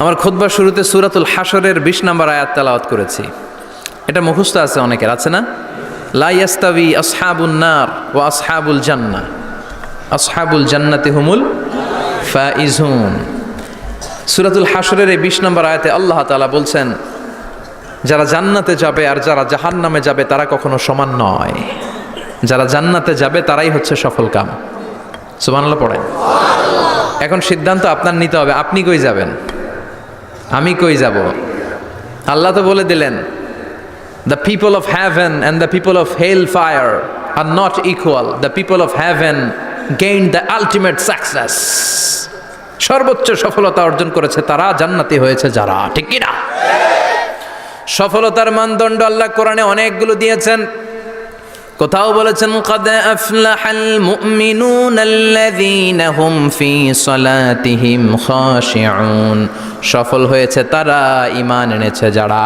আমার খুতবার শুরুতে সূরাতুল হাশরের ২০ নম্বর আয়াত তেলাওয়াত করেছি। এটা মুখস্থ আছে অনেকের, আছে না? লা ইয়াস্তাবি আসহাবুন নার ওয়া আসহাবুল জান্নাহ, আসহাবুল জান্নাতি হুমুল ফাইজুন। সূরাতুল হাশরের এই ২০ নম্বর আয়াতে আল্লাহ তাআলা বলছেন, যারা জান্নাতে যাবে আর যারা জাহান্নামে যাবে তারা কখনো সমান নয়। যারা জান্নাতে যাবে তারাই হচ্ছে সফলকাম। সুবহানাল্লাহ পড়েন। এখন সিদ্ধান্ত আপনার নিতে হবে, আপনি কই যাবেন, আমি কই যাব। আল্লাহ তো বলে দিলেন, the people of heaven and the people of hellfire are not equal. The people of heaven gained the ultimate success. সর্বোচ্চ সফলতা অর্জন করেছে তারা, জান্নাতি হয়েছে যারা, ঠিক কি না? সফলতার মানদণ্ড আল্লাহ কোরআনে অনেকগুলো দিয়েছেন। কোথাও বলেছেন قد أفلح المؤمنون الذين هم في صلاتهم خاشعون, সফল হয়েছে তারা, ঈমান এনেছে যারা।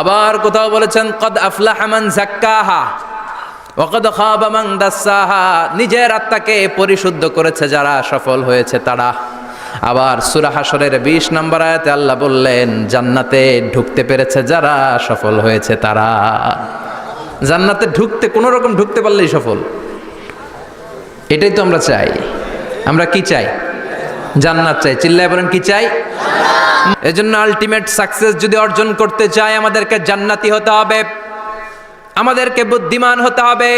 আবার কোথাও বলেছেন قد أفلح من زكاها وقد خاب من دساها, নিজের আত্মাকে পরিশুদ্ধ করেছে যারা, সফল হয়েছে তারা। আবার সূরা হাশরের ২০ নম্বর আয়াতে আল্লাহ বললেন, জান্নাতে ঢুকতে পেরেছে যারা, সফল হয়েছে তারা। জান্নাতে ঢুকতে, কোনো রকম ঢুকতে পারলেই সফল। এটাই তো আমরা চাই। আমরা কি চাই? জান্নাত চাই। চিল্লায় বলেন কি চাই? এজন্য আলটিমেট সাকসেস যদি অর্জন করতে চাই, আমাদেরকে জান্নাতি হতে হবে, আমাদেরকে বুদ্ধিমান হতে হবে,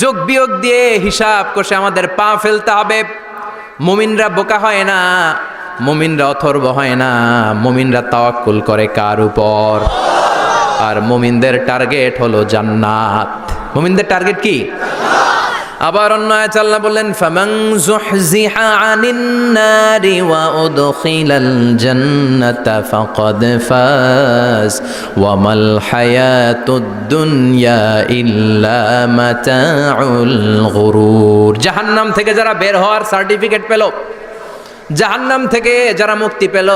যোগ বিয়োগ দিয়ে হিসাব কষে আমাদের পা ফেলতে হবে। মুমিনরা বোকা হয় না, মুমিনরা অথর্ব হয় না, মুমিনরা তাওয়াক্কুল করে কার উপর? আর মুমিনদের টার্গেট হলো জান্নাত। মুমিনদের টার্গেট কি? আবার অন্য আয়াতে আল্লাহ বললেন, ফামান যুহজিহা আনিন নারি ওয়া উদখিলাল জান্নাতা ফাকাদ ফাজ ওয়া মাল হায়াতুদ দুনিয়া ইল্লা মাতাউল গুরুর। জাহান্নাম থেকে যারা বের হওয়ার সার্টিফিকেট পেল, জাহান্নাম থেকে যারা মুক্তি পেল,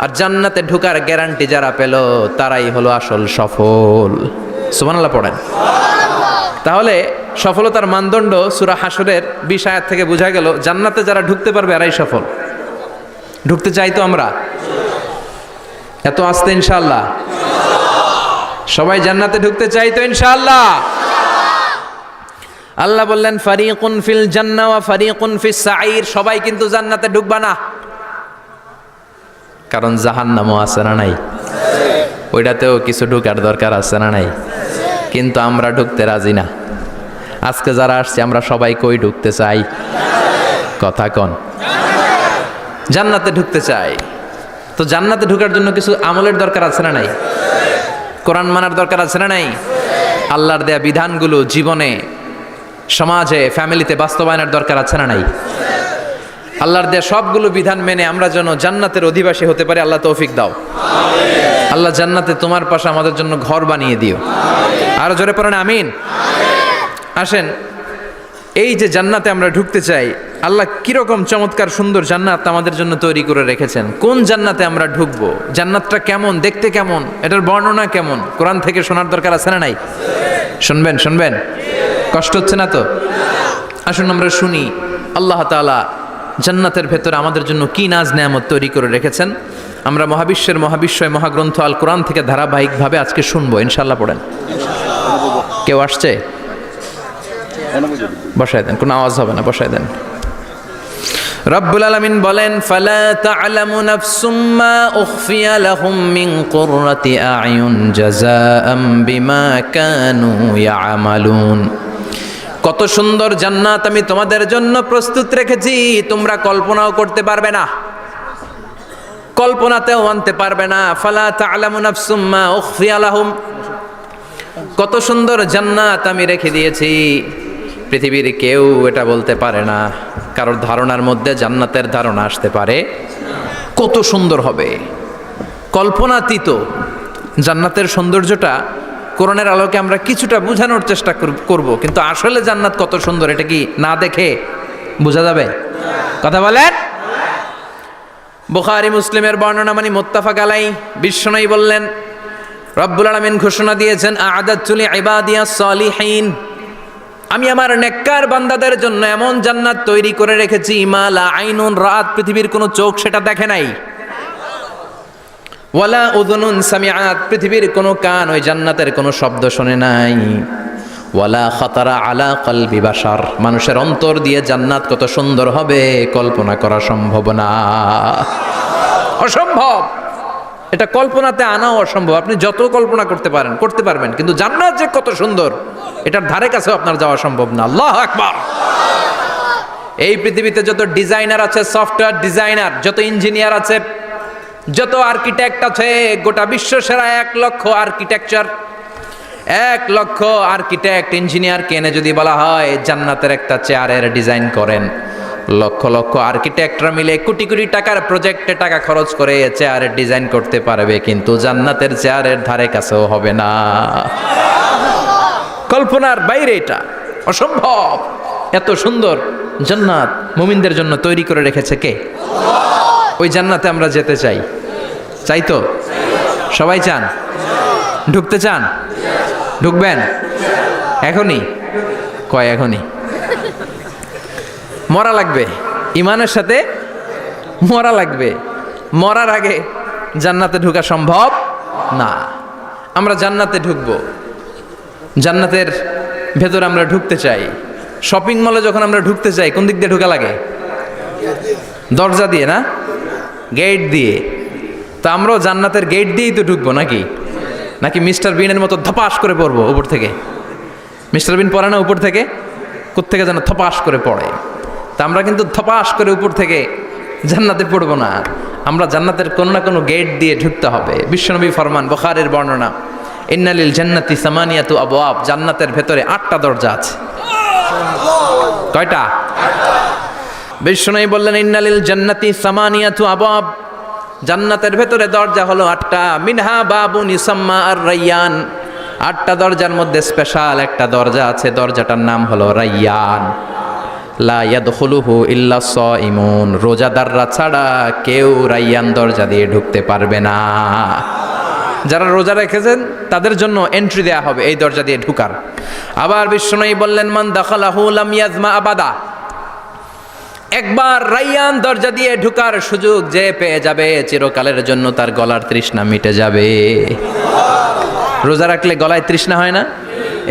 আর জান্নাতে ঢোকার গ্যারান্টি যারা পেল, তারাই হলো আসল সফল। সুবহানাল্লাহ পড়েন। তাহলে সফলতার মানদণ্ড সূরা হাশরের ২০ আয়াত থেকে বোঝা গেল, জান্নাতে যারা ঢুকতে পারবে এরাই সফল। ঢুকতে চাই তো আমরা? এত আস্তে ইনশাআল্লাহ? সবাই জান্নাতে ঢুকতে চাই তো ইনশাআল্লাহ? আল্লাহ বললেন, ফারিকুন ফিল জান্নাহ ওয়া ফারিকুন ফিস সাঈর। সবাই কিন্তু জান্নাতে ঢুকবা না, কারণ জাহান্নামও আছে না নাই? ওইটাতেও কিছু ঢুকার দরকার আছে না নাই? কিন্তু আমরা ঢুকতে রাজি না। আজকে যারা আসছে আমরা সবাই কই ঢুকতে চাই? কথা কন। জান্নাতে ঢুকতে চাই। তো জান্নাতে ঢুকার জন্য কিছু আমলের দরকার আছে না নাই? কোরআন মানার দরকার আছে না নাই? আল্লাহর দেয়া বিধানগুলো জীবনে, সমাজে, ফ্যামিলিতে বাস্তবায়নের দরকার আছে না নাই? আল্লাহর দেয়া সবগুলো বিধান মেনে আমরা যেন জান্নাতের অধিবাসী হতে পারি, আল্লাহ তৌফিক দাও। আল্লাহ জান্নাতে তোমার পাশে আমাদের জন্য ঘর বানিয়ে দিও। আরো জোরে পড়েন আমিন। আসেন, এই যে জান্নাতে আমরা ঢুকতে চাই, আল্লাহ কিরকম চমৎকার সুন্দর জান্নাত আমাদের জন্য তৈরি করে রেখেছেন। কোন জান্নাতে আমরা ঢুকবো, জান্নাতটা কেমন, দেখতে কেমন, এটার বর্ণনা কেমন, কোরআন থেকে শোনার দরকার আছে না নাই? শুনবেন? শুনবেন? কষ্ট হচ্ছে না তো? আসুন আমরা শুনি আল্লাহ তাআলা জান্নাতের ভেতরে আমাদের জন্য কি নাজ নেয়ামত তৈরি করে রেখেছেন। আমরা মহাবিশ্বের মহাবিশ্বয় মহাগ্রন্থ আল কোরআন থেকে ধারাবাহিকভাবে আজকে শুনবো ইনশাআল্লাহ। পড়েন। কেউ আসছে? বসায় দেন, কোনো আওয়াজ হবে না, বসায় দেন। রব্বুল আলামিন বলেন, ফালা তা'লামু নাফসুম মা উখফিয়া লাহুম মিন কুররাতি আ'য়ুন জাযাআম বিমা কানু ইয়া'মালুন। কত সুন্দর জান্নাত আমি তোমাদের জন্য প্রস্তুত রেখেছি, তোমরা কল্পনাও করতে পারবে না, কল্পনাতেও আনতে পারবে না। ফালা তা'লামু নাফসুম মা উখফিয়া লাহুম, কত সুন্দর জান্নাত আমি রেখে দিয়েছি, পৃথিবীর কেউ এটা বলতে পারে না। কারোর ধারণার মধ্যে জান্নাতের ধারণা আসতে পারে কত সুন্দর হবে, কল্পনাতীত। জান্নাতের সৌন্দর্যটা কোরআনের আলোকে আমরা কিছুটা বোঝানোর চেষ্টা করব, কিন্তু আসলে জান্নাত কত সুন্দর এটা কি না দেখে বোঝা যাবে? কথা বলেন। বুখারী মুসলিমের বর্ণনা মানে মুত্তাফাক আলাই। বিশ্বনবী বললেন, রব্বুল আলামিন ঘোষণা দিয়েছেন, আ'আদাতু লিইবাদিয়াস সালিহিন, আমি আমার নেককার বান্দাদের জন্য এমন জান্নাত তৈরি করে রেখেছি, মা লা আইনুন রাত, পৃথিবীর কোনো চোখ সেটা দেখে নাই। ওয়ালা উযুনুন সামিআত, পৃথিবীর কোনো কান ওই জান্নাতের কোনো শব্দ শোনে নাই। ওয়ালা খাতারা আলা কলবি বাশার, মানুষের অন্তর দিয়ে জান্নাত কত সুন্দর হবে কল্পনা করা সম্ভব না, অসম্ভব। এটা কল্পনাতে আনাও অসম্ভব। আপনি যত কল্পনা করতে পারবেন, কিন্তু জান্নাত যে কত সুন্দর এটার ধারে কাছেও আপনার যাওয়া সম্ভব না। আল্লাহু আকবার। এই পৃথিবীতে যত ডিজাইনার আছে, সফটওয়্যার ডিজাইনার, যত ইঞ্জিনিয়ার আছে, যত আর্কিটেক্ট আছে, গোটা বিশ্ব সেরা 1 লক্ষ আর্কিটেকচার, 1 লক্ষ আর্কিটেক্ট ইঞ্জিনিয়ারকে এনে যদি বলা হয় জান্নাতের একটা চেয়ারের ডিজাইন করেন, লক্ষ লক্ষ আর্কিটেক্টরা মিলে কোটি কোটি টাকার প্রজেক্টে টাকা খরচ করে চেয়ারের ডিজাইন করতে পারবে, কিন্তু জান্নাতের চেয়ারের ধারে কাছেও হবে না। কল্পনার বাইরে, এটা অসম্ভব। এত সুন্দর জান্নাত মুমিনদের জন্য তৈরি করে রেখেছে কে? ওই জান্নাতে আমরা যেতে চাই। চাই তো? সবাই চান? ঢুকতে চান? ঢুকবেন এখনই? কয় এখনই? মরা লাগবে, ইমানের সাথে মরা লাগবে। মরার আগে জান্নাতে ঢোকা সম্ভব না। আমরা জান্নাতে ঢুকবো, জান্নাতের ভেতরে আমরা ঢুকতে চাই। শপিং মলে যখন আমরা ঢুকতে চাই, কোন দিক দিয়ে ঢোকা লাগে? দরজা দিয়ে না, গেট দিয়ে। তো আমরাও জান্নাতের গেট দিয়েই তো ঢুকবো নাকি? নাকি মিস্টার বিনের মতো ধপাস করে পড়বো উপর থেকে? মিস্টার বিন পড়ে না উপর থেকে? কোত্থেকে যেন থপাস করে পড়ে। তা আমরা কিন্তু থপাস করে উপর থেকে জান্নাতে পড়বো না, আমরা জান্নাতের কোনো না কোনো গেট দিয়ে ঢুকতে হবে। বিশ্বনবী ফরমান, বুখারীর বর্ণনা, ইন্নালিল জান্নাতি সামানিয়াতু আবওয়াব, জান্নাতের ভেতরে 8টা দরজা আছে। কয়টা? বিশ্বনবী বললেন, ইন্নালিল জান্নাতি সামানিয়াতু আবওয়াব, জান্নাতের ভেতরে দরজা হলো 8টা। মিনহা বাবুন ইউসাম্মা আর-রায়্যান, 8টা দরজার মধ্যে স্পেশাল একটা দরজা আছে, দরজাটার নাম হলো রায়্যান। লা ইয়াদখুলুহু ইল্লা সাইমুন, রোজাদাররা ছাড়া কেউ রায়্যান দরজা দিয়ে ঢুকতে পারবে না। যারা রোজা রেখেছেন তাদের জন্য এন্ট্রি দেয়া হবে এই দরজা দিয়ে ঢুকার। আবার বিশ্বনবী বললেন, মান দাখালাহু লাম ইয়াজমা আবাদা, একবার রায়্যান দরজা দিয়ে ঢুকার সুযোগ যে পেয়ে যাবে, চিরকালের জন্য তার গলার তৃষ্ণা মিটে যাবে। রোজা রাখলে গলায় তৃষ্ণা হয় না?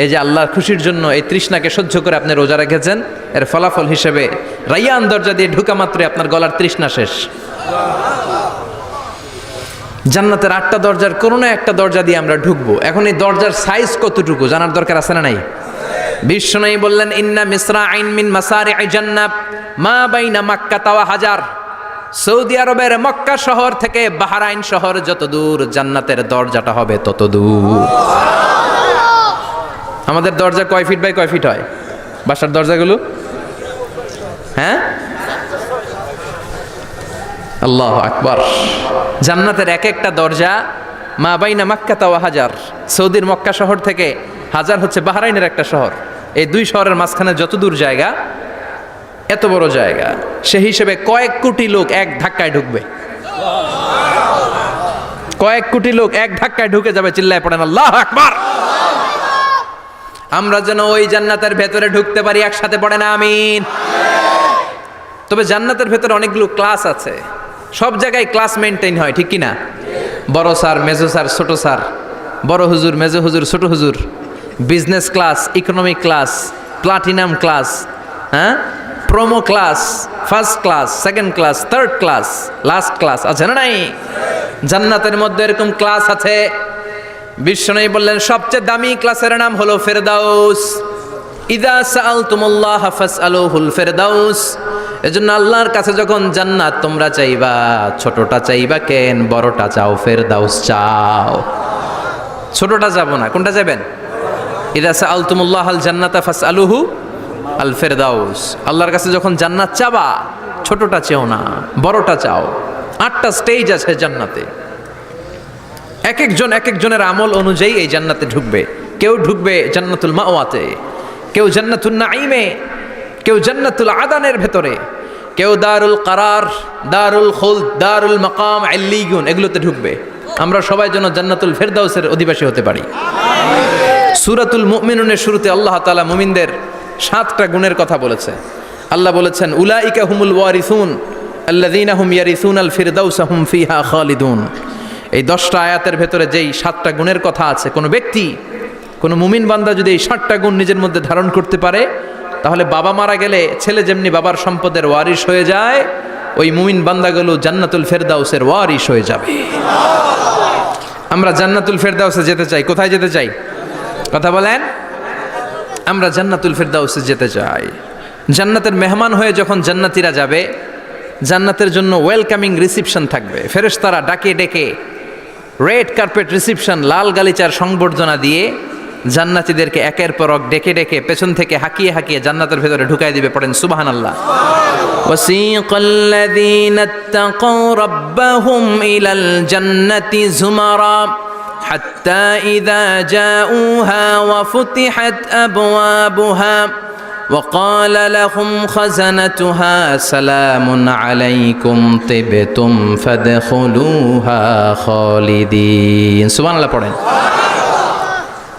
এই যে আল্লাহর খুশির জন্য এই তৃষ্ণাকে সহ্য করে আপনি রোজা রেখেছেন, এর ফলাফল হিসেবে রায়্যান দরজা দিয়ে ঢুকা মাত্রই আপনার গলার তৃষ্ণা শেষ। জান্নাতের 8টা দরজার কোনো না একটা দরজা দিয়ে আমরা ঢুকবো। এখন এই দরজার সাইজ কতটুকু জানার দরকার আছে না নাই? বিশ্বনবী বললেন, ইন্না মিসরাইন মিন মাসারি'i জান্নাত মা বাইনা মাক্কা ওয়া হাজার, সৌদি আরবের মক্কা শহর থেকে বাহরাইন শহর যত দূর, জান্নাতের দরজাটা হবে তত দূর। আমাদের দরজা কয় ফিট বাই কয় ফিট হয় বাসার দরজাগুলো? হ্যাঁ, আল্লাহু আকবার। জান্নাতের এক একটা দরজা মা বাইনা মাক্কা ওয়া হাজার, সৌদির মক্কা শহর থেকে হাজার হচ্ছে বাহরাইনের একটা শহর, এই 2 শহরের মাঝখানে যত দূর জায়গা, এত বড় জায়গা। সেই হিসেবে কয়েক কোটি লোক এক ধাক্কায় ঢুকবে, কয়েক কোটি লোক এক ধাক্কায় ঢুকে যাবে। চিল্লায় পড়েন আল্লাহু আকবার। আমরা যেন ওই জান্নাতের ভেতরে ঢুকতে পারি, একসাথে পড়েন আমিন। তবে জান্নাতের ভেতরে অনেকগুলো ক্লাস আছে, সব জায়গায় ক্লাস মেনটেন হয়, ঠিক কিনা? বড় স্যার, মেজো স্যার, ছোট স্যার, বড় হুজুর, মেজো হুজুর, ছোট হুজুর, business class, economic class, platinum class, হ্যাঁ, promo class, first class, second class, third class, last class আছে না নাই? জান্নাতের মধ্যে এরকম ক্লাস আছে। বিশ্বনবী বললেন, সবচেয়ে দামি ক্লাসের নাম হলো ফেরদাউস। ইযা সাআলতুমুল্লাহ ফাসআলুহুল ফেরদাউস, এজন্য আল্লাহর কাছে যখন জান্নাত তোমরা চাইবা, ছোটটা চাইবা কেন, বড়টা চাও, ফেরদাউস চাও। ছোটটা যাবো না, কোনটা যাবেন? ইযা সাআলতুমুল্লাহাল জান্নাতা ফাসআলুহু আল ফেরদাউস, আল্লাহর কাছে যখন জান্নাত চাবা, ছোটটা চেও না, বড়টা চাও। 8টা স্টেজ আছে জান্নাতে, এক একজনের আমল অনুযায়ী এই জান্নাতে ঢুকবে। কেউ ঢুকবে জান্নাতুল মাওয়াতে, কেউ জান্নাতুল নাঈমে, কেউ জান্নাতুল আদানের ভেতরে, কেউ দারুল কারার, দারুল খুলদ, দারুল মাকাম, আল্লিয়ুন, এগুলোতে ঢুকবে। আমরা সবাই যেন জান্নাতুল ফেরদাউসের অধিবাসী হতে পারি। সূরাতুল মুমিনুনের শুরুতে আল্লাহ তাআলা মুমিনদের 7টা গুণের কথা বলেছে। আল্লাহ বলেছেন, উলাইকা হুমুল ওয়ারিসুন আল্লাযীনা হুম ইয়ারিসুনাল ফিরদাউসা হুম ফিহা খালিদুন, এই 10টা আয়াতের ভেতরে যেই 7টা গুণের কথা আছে, কোনো ব্যক্তি, কোনো মুমিন বান্দা যদি এই 7টা গুণ নিজের মধ্যে ধারণ করতে পারে, তাহলে বাবা মারা গেলে ছেলে যেমনি বাবার সম্পদের ওয়ারিশ হয়ে যায়, ওই মুমিন বান্দাগুলো জান্নাতুল ফেরদাউসের ওয়ারিশ হয়ে যাবে। আমরা জান্নাতুল ফেরদাউসে যেতে চাই। কোথায় যেতে চাই? কথা বলেন। আমরা জান্নাতুল ফেরদাউসে যেতে চাই। জান্নাতের মেহমান হয়ে যখন জান্নাতীরা যাবে, জান্নাতের জন্য ওয়েলকামিং রিসিপশন থাকবে। ফেরেশতারা ডাকে ডেকে রেড কার্পেট রিসিপশন, লাল গালিচার সংবর্ধনা দিয়ে জান্নাতীদেরকে একের পর এক ডেকে ডেকে পেছন থেকে হাঁকিয়ে হাঁকিয়ে জান্নাতের ভেতরে ঢুকাই দিবে। পড়েন সুবহানাল্লাহ। ওয়াসিকাল্লাযীনা ইত্তাকাউ রাব্বাহুম ইলাল জান্নাতি যুমারা হাত্তা ইযা জাউহা ওয়া ফুতিহাত আবওয়াবুহা وقال لهم خزنتها سلام عليكم طبتم فادخلوها خالدين। সুবহানাল্লাহ পড়েন।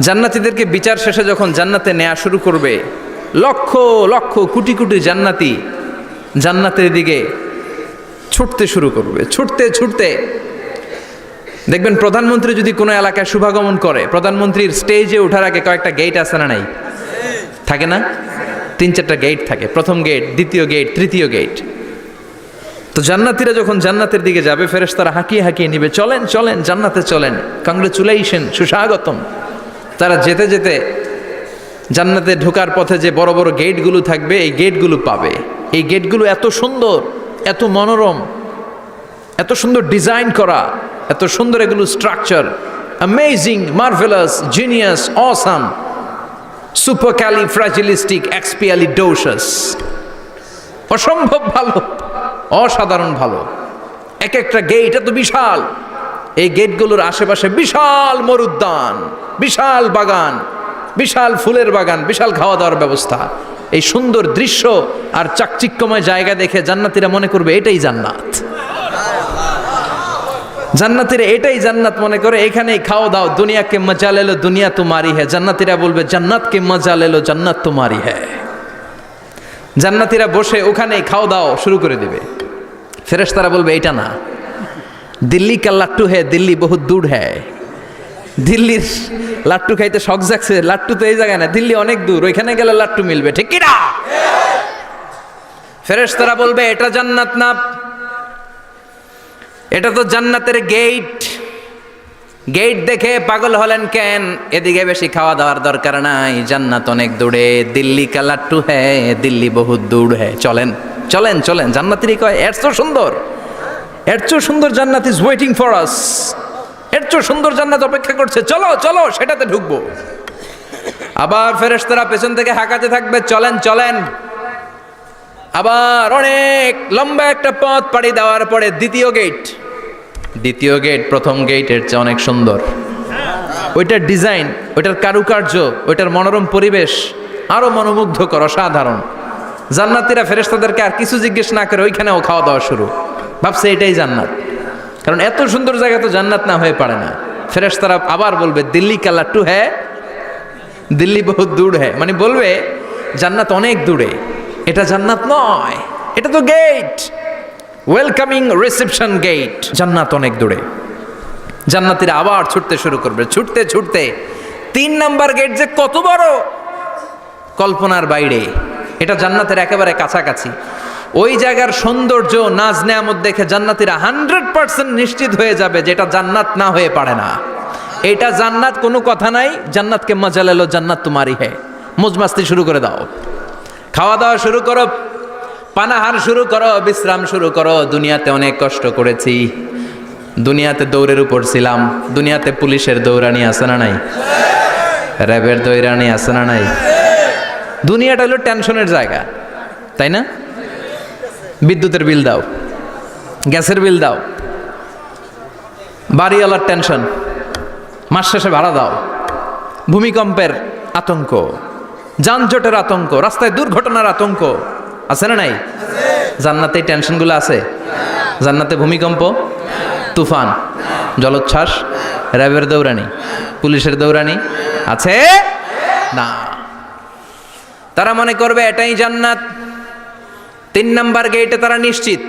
জান্নাতীদেরকে বিচার শেষে যখন জান্নাতে নেওয়া শুরু করবে, লক্ষ লক্ষ কোটি কোটি জান্নাতি জান্নাতের দিকে ছুটতে শুরু করবে। ছুটতে ছুটতে দেখবেন প্রধানমন্ত্রী যদি কোনো এলাকায় শুভাগমন করে, প্রধানমন্ত্রীর স্টেজে ওঠার আগে কয়েকটা গেট আছে না নাই? থাকে না? 3-4টা গেট থাকে। প্রথম গেট, দ্বিতীয় গেট, তৃতীয় গেট। তো জান্নাতীরা যখন জান্নাতের দিকে যাবে, ফেরেশতারা হাঁকিয়ে হাঁকিয়ে নিবে, চলেন চলেন জান্নাতে চলেন, কংগ্রেচুলেশন, সুস্বাগতম। তারা যেতে যেতে জান্নাতে ঢোকার পথে যে বড় বড় গেটগুলো থাকবে, এই গেটগুলো পাবে। এই গেটগুলো এত সুন্দর, এত মনোরম, এত সুন্দর ডিজাইন করা, এত সুন্দর এগুলো structure, amazing, marvellous, genius, awesome, supercalifragilisticexpialidocious, অসম্ভব ভালো, অসাধারণ ভালো। এক একটা গেট এত বিশাল। এই গেটগুলোর আশেপাশে বিশাল মরুদ্যান, বিশাল বাগান, বিশাল ফুলের বাগান, বিশাল খাওয়া দাওয়ার ব্যবস্থা। এই সুন্দর দৃশ্য আর চাকচিক্যময় জায়গা দেখে জান্নাতীরা মনে করবে এটাই জান্নাত। জান্নাতীরা এটাই জান্নাত মনে করে, এখানেই খাও দাও, দুনিয়াকে মজা লেলো দুনিয়া তোমারি হ্যায়। জান্নাতীরা বলবে জান্নাতকে মজা লেলো জান্নাত তোমারি হ্যায়। জান্নাতীরা বসে ওখানেই খাও দাও শুরু করে দিবে। ফেরেশতারা বলবে এটা না, দিল্লি কা লাট্টু হ্যায়, দিল্লি বহুত দূর হ্যায়। দিল্লির লাট্টু খাইতে শখ জাগছে, লাট্টু তো এই জায়গায় না, দিল্লি অনেক দূর, ওইখানে গেলে লাট্টু মিলবে, ঠিক কি না? ফেরেশতারা বলবে এটা জান্নাত না, এটা তো জান্নাতের গেট। গেট দেখে পাগল হলেন কেন? এদিকে বেশি খাওয়া দাওয়ার দরকার নাই, জান্নাত অনেক দূরে। দিল্লি কা লাট্টু হ্যায়, দিল্লি বহুত দূর হ্যায়। চলেন চলেন চলেন। জান্নাতেরই কয় এর চেয়ে সুন্দর, এর চেয়ে সুন্দর জান্নাত ইজ ওয়েটিং ফর আস। এর চেয়ে সুন্দর জান্নাত অপেক্ষা করছে, চলো চলো সেটাতে ঢুকবো। আবার ফেরেশতারা পেছন থেকে হাঁকাতে থাকবে, চলেন চলেন। আবার অনেক লম্বা একটা পথ পাড়ি দেওয়ার পরে দ্বিতীয় গেট। দ্বিতীয় গেট প্রথম গেটের চেয়ে অনেক সুন্দর। ওইটার ডিজাইন, ওইটার কারুকার্য, ওইটার মনোরম পরিবেশ আরো মনোমুগ্ধকর, অসাধারণ। জান্নাতীরা ফেরেশতাদেরকে আর কিছু জিজ্ঞেস না করে ওইখানেও খাওয়া দাওয়া শুরু। ভাবছে এটাই জান্নাত, কারণ এত সুন্দর জায়গা তো জান্নাত না হয়ে পারে না। ফেরেশতারা আবার বলবে দিল্লি কা লাট্টু হ্যায়, দিল্লি বহুত দূর হ্যায়, মানে বলবে জান্নাত অনেক দূরে, এটা জান্নাত নয়, এটা তো গেট, ওয়েলকামিং রিসেপশন গেট, জান্নাত অনেক দূরে। জান্নাতীরা আবার ছুটতে শুরু করবে। ছুটতে ছুটতে 3 নাম্বার গেট যে কত বড়, কল্পনার বাইরে। এটা জান্নাতের একেবারে কাছাকাছি। ওই জায়গার সৌন্দর্য, নাজ নেয়ামত দেখে জান্নাতীরা 100% নিশ্চিত হয়ে যাবে যে এটা জান্নাত না হয়ে পারে না, এটা জান্নাত, কোনো কথা নাই। জান্নাতকে মজা লেলো জান্নাত তোমারি হ্যায়। মজমাস্তি শুরু করে দাও, খাওয়া দাওয়া শুরু করো, পানাহার শুরু করো, বিশ্রাম শুরু করো। দুনিয়াতে অনেক কষ্ট করেছি, দুনিয়াতে দৌড়ের উপর ছিলাম, দুনিয়াতে পুলিশের দৌড়ানি আছে না নাই, র্যাবের দৌড়ানি আছে না নাই। দুনিয়াটা হলো টেনশনের জায়গা, তাই না? বিদ্যুতের বিল দাও, গ্যাসের বিল দাও, বাড়িওয়ালার টেনশন, মাস শেষে ভাড়া দাও, ভূমিকম্পের আতঙ্ক, যানজটের আতঙ্ক, রাস্তায় দুর্ঘটনার আতঙ্ক আছে না নাই? জান্নাতে এই টেনশনগুলো আছে? জান্নাতে ভূমিকম্প, তুফান, জলোচ্ছ্বাস, র্যাবের দৌড়ানি, পুলিশের দৌড়ানি আছে না। তারা মনে করবে এটাই জান্নাত। 3 নাম্বার গেটে তারা নিশ্চিত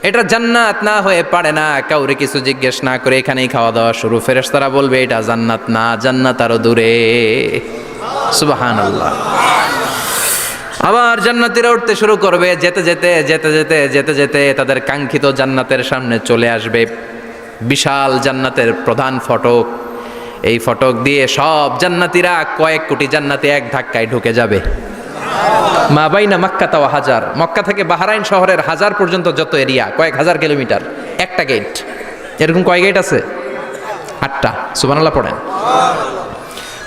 এটা জান্নাত না হয়ে পারে না, কাউরে কিছু জিজ্ঞেস না করে এখানেই খাওয়া দাওয়া শুরু। ফেরেশতারা বলবে এটা জান্নাত না, জান্নাত আরো দূরে। সুবহানাল্লাহ। আবার জান্নাতীরা উঠতে শুরু করবে, যেতে যেতে যেতে যেতে যেতে যেতে তাদের কাঙ্ক্ষিত জান্নাতের সামনে চলে আসবে। বিশাল জান্নাতের প্রধান ফটক, এই ফটক দিয়ে সব জান্নাতীরা, কয়েক কোটি জান্নাতি এক ধাক্কায় ঢুকে যাবে। মা বাইনা মক্কা তাও হাজার, মক্কা থেকে বাহরাইন শহরের হাজার পর্যন্ত যত এরিয়া, কয়েক হাজার কিলোমিটার, একটা গেট। এরকম কয় গেট আছে? 8টা। সুবহানাল্লাহ পড়েন।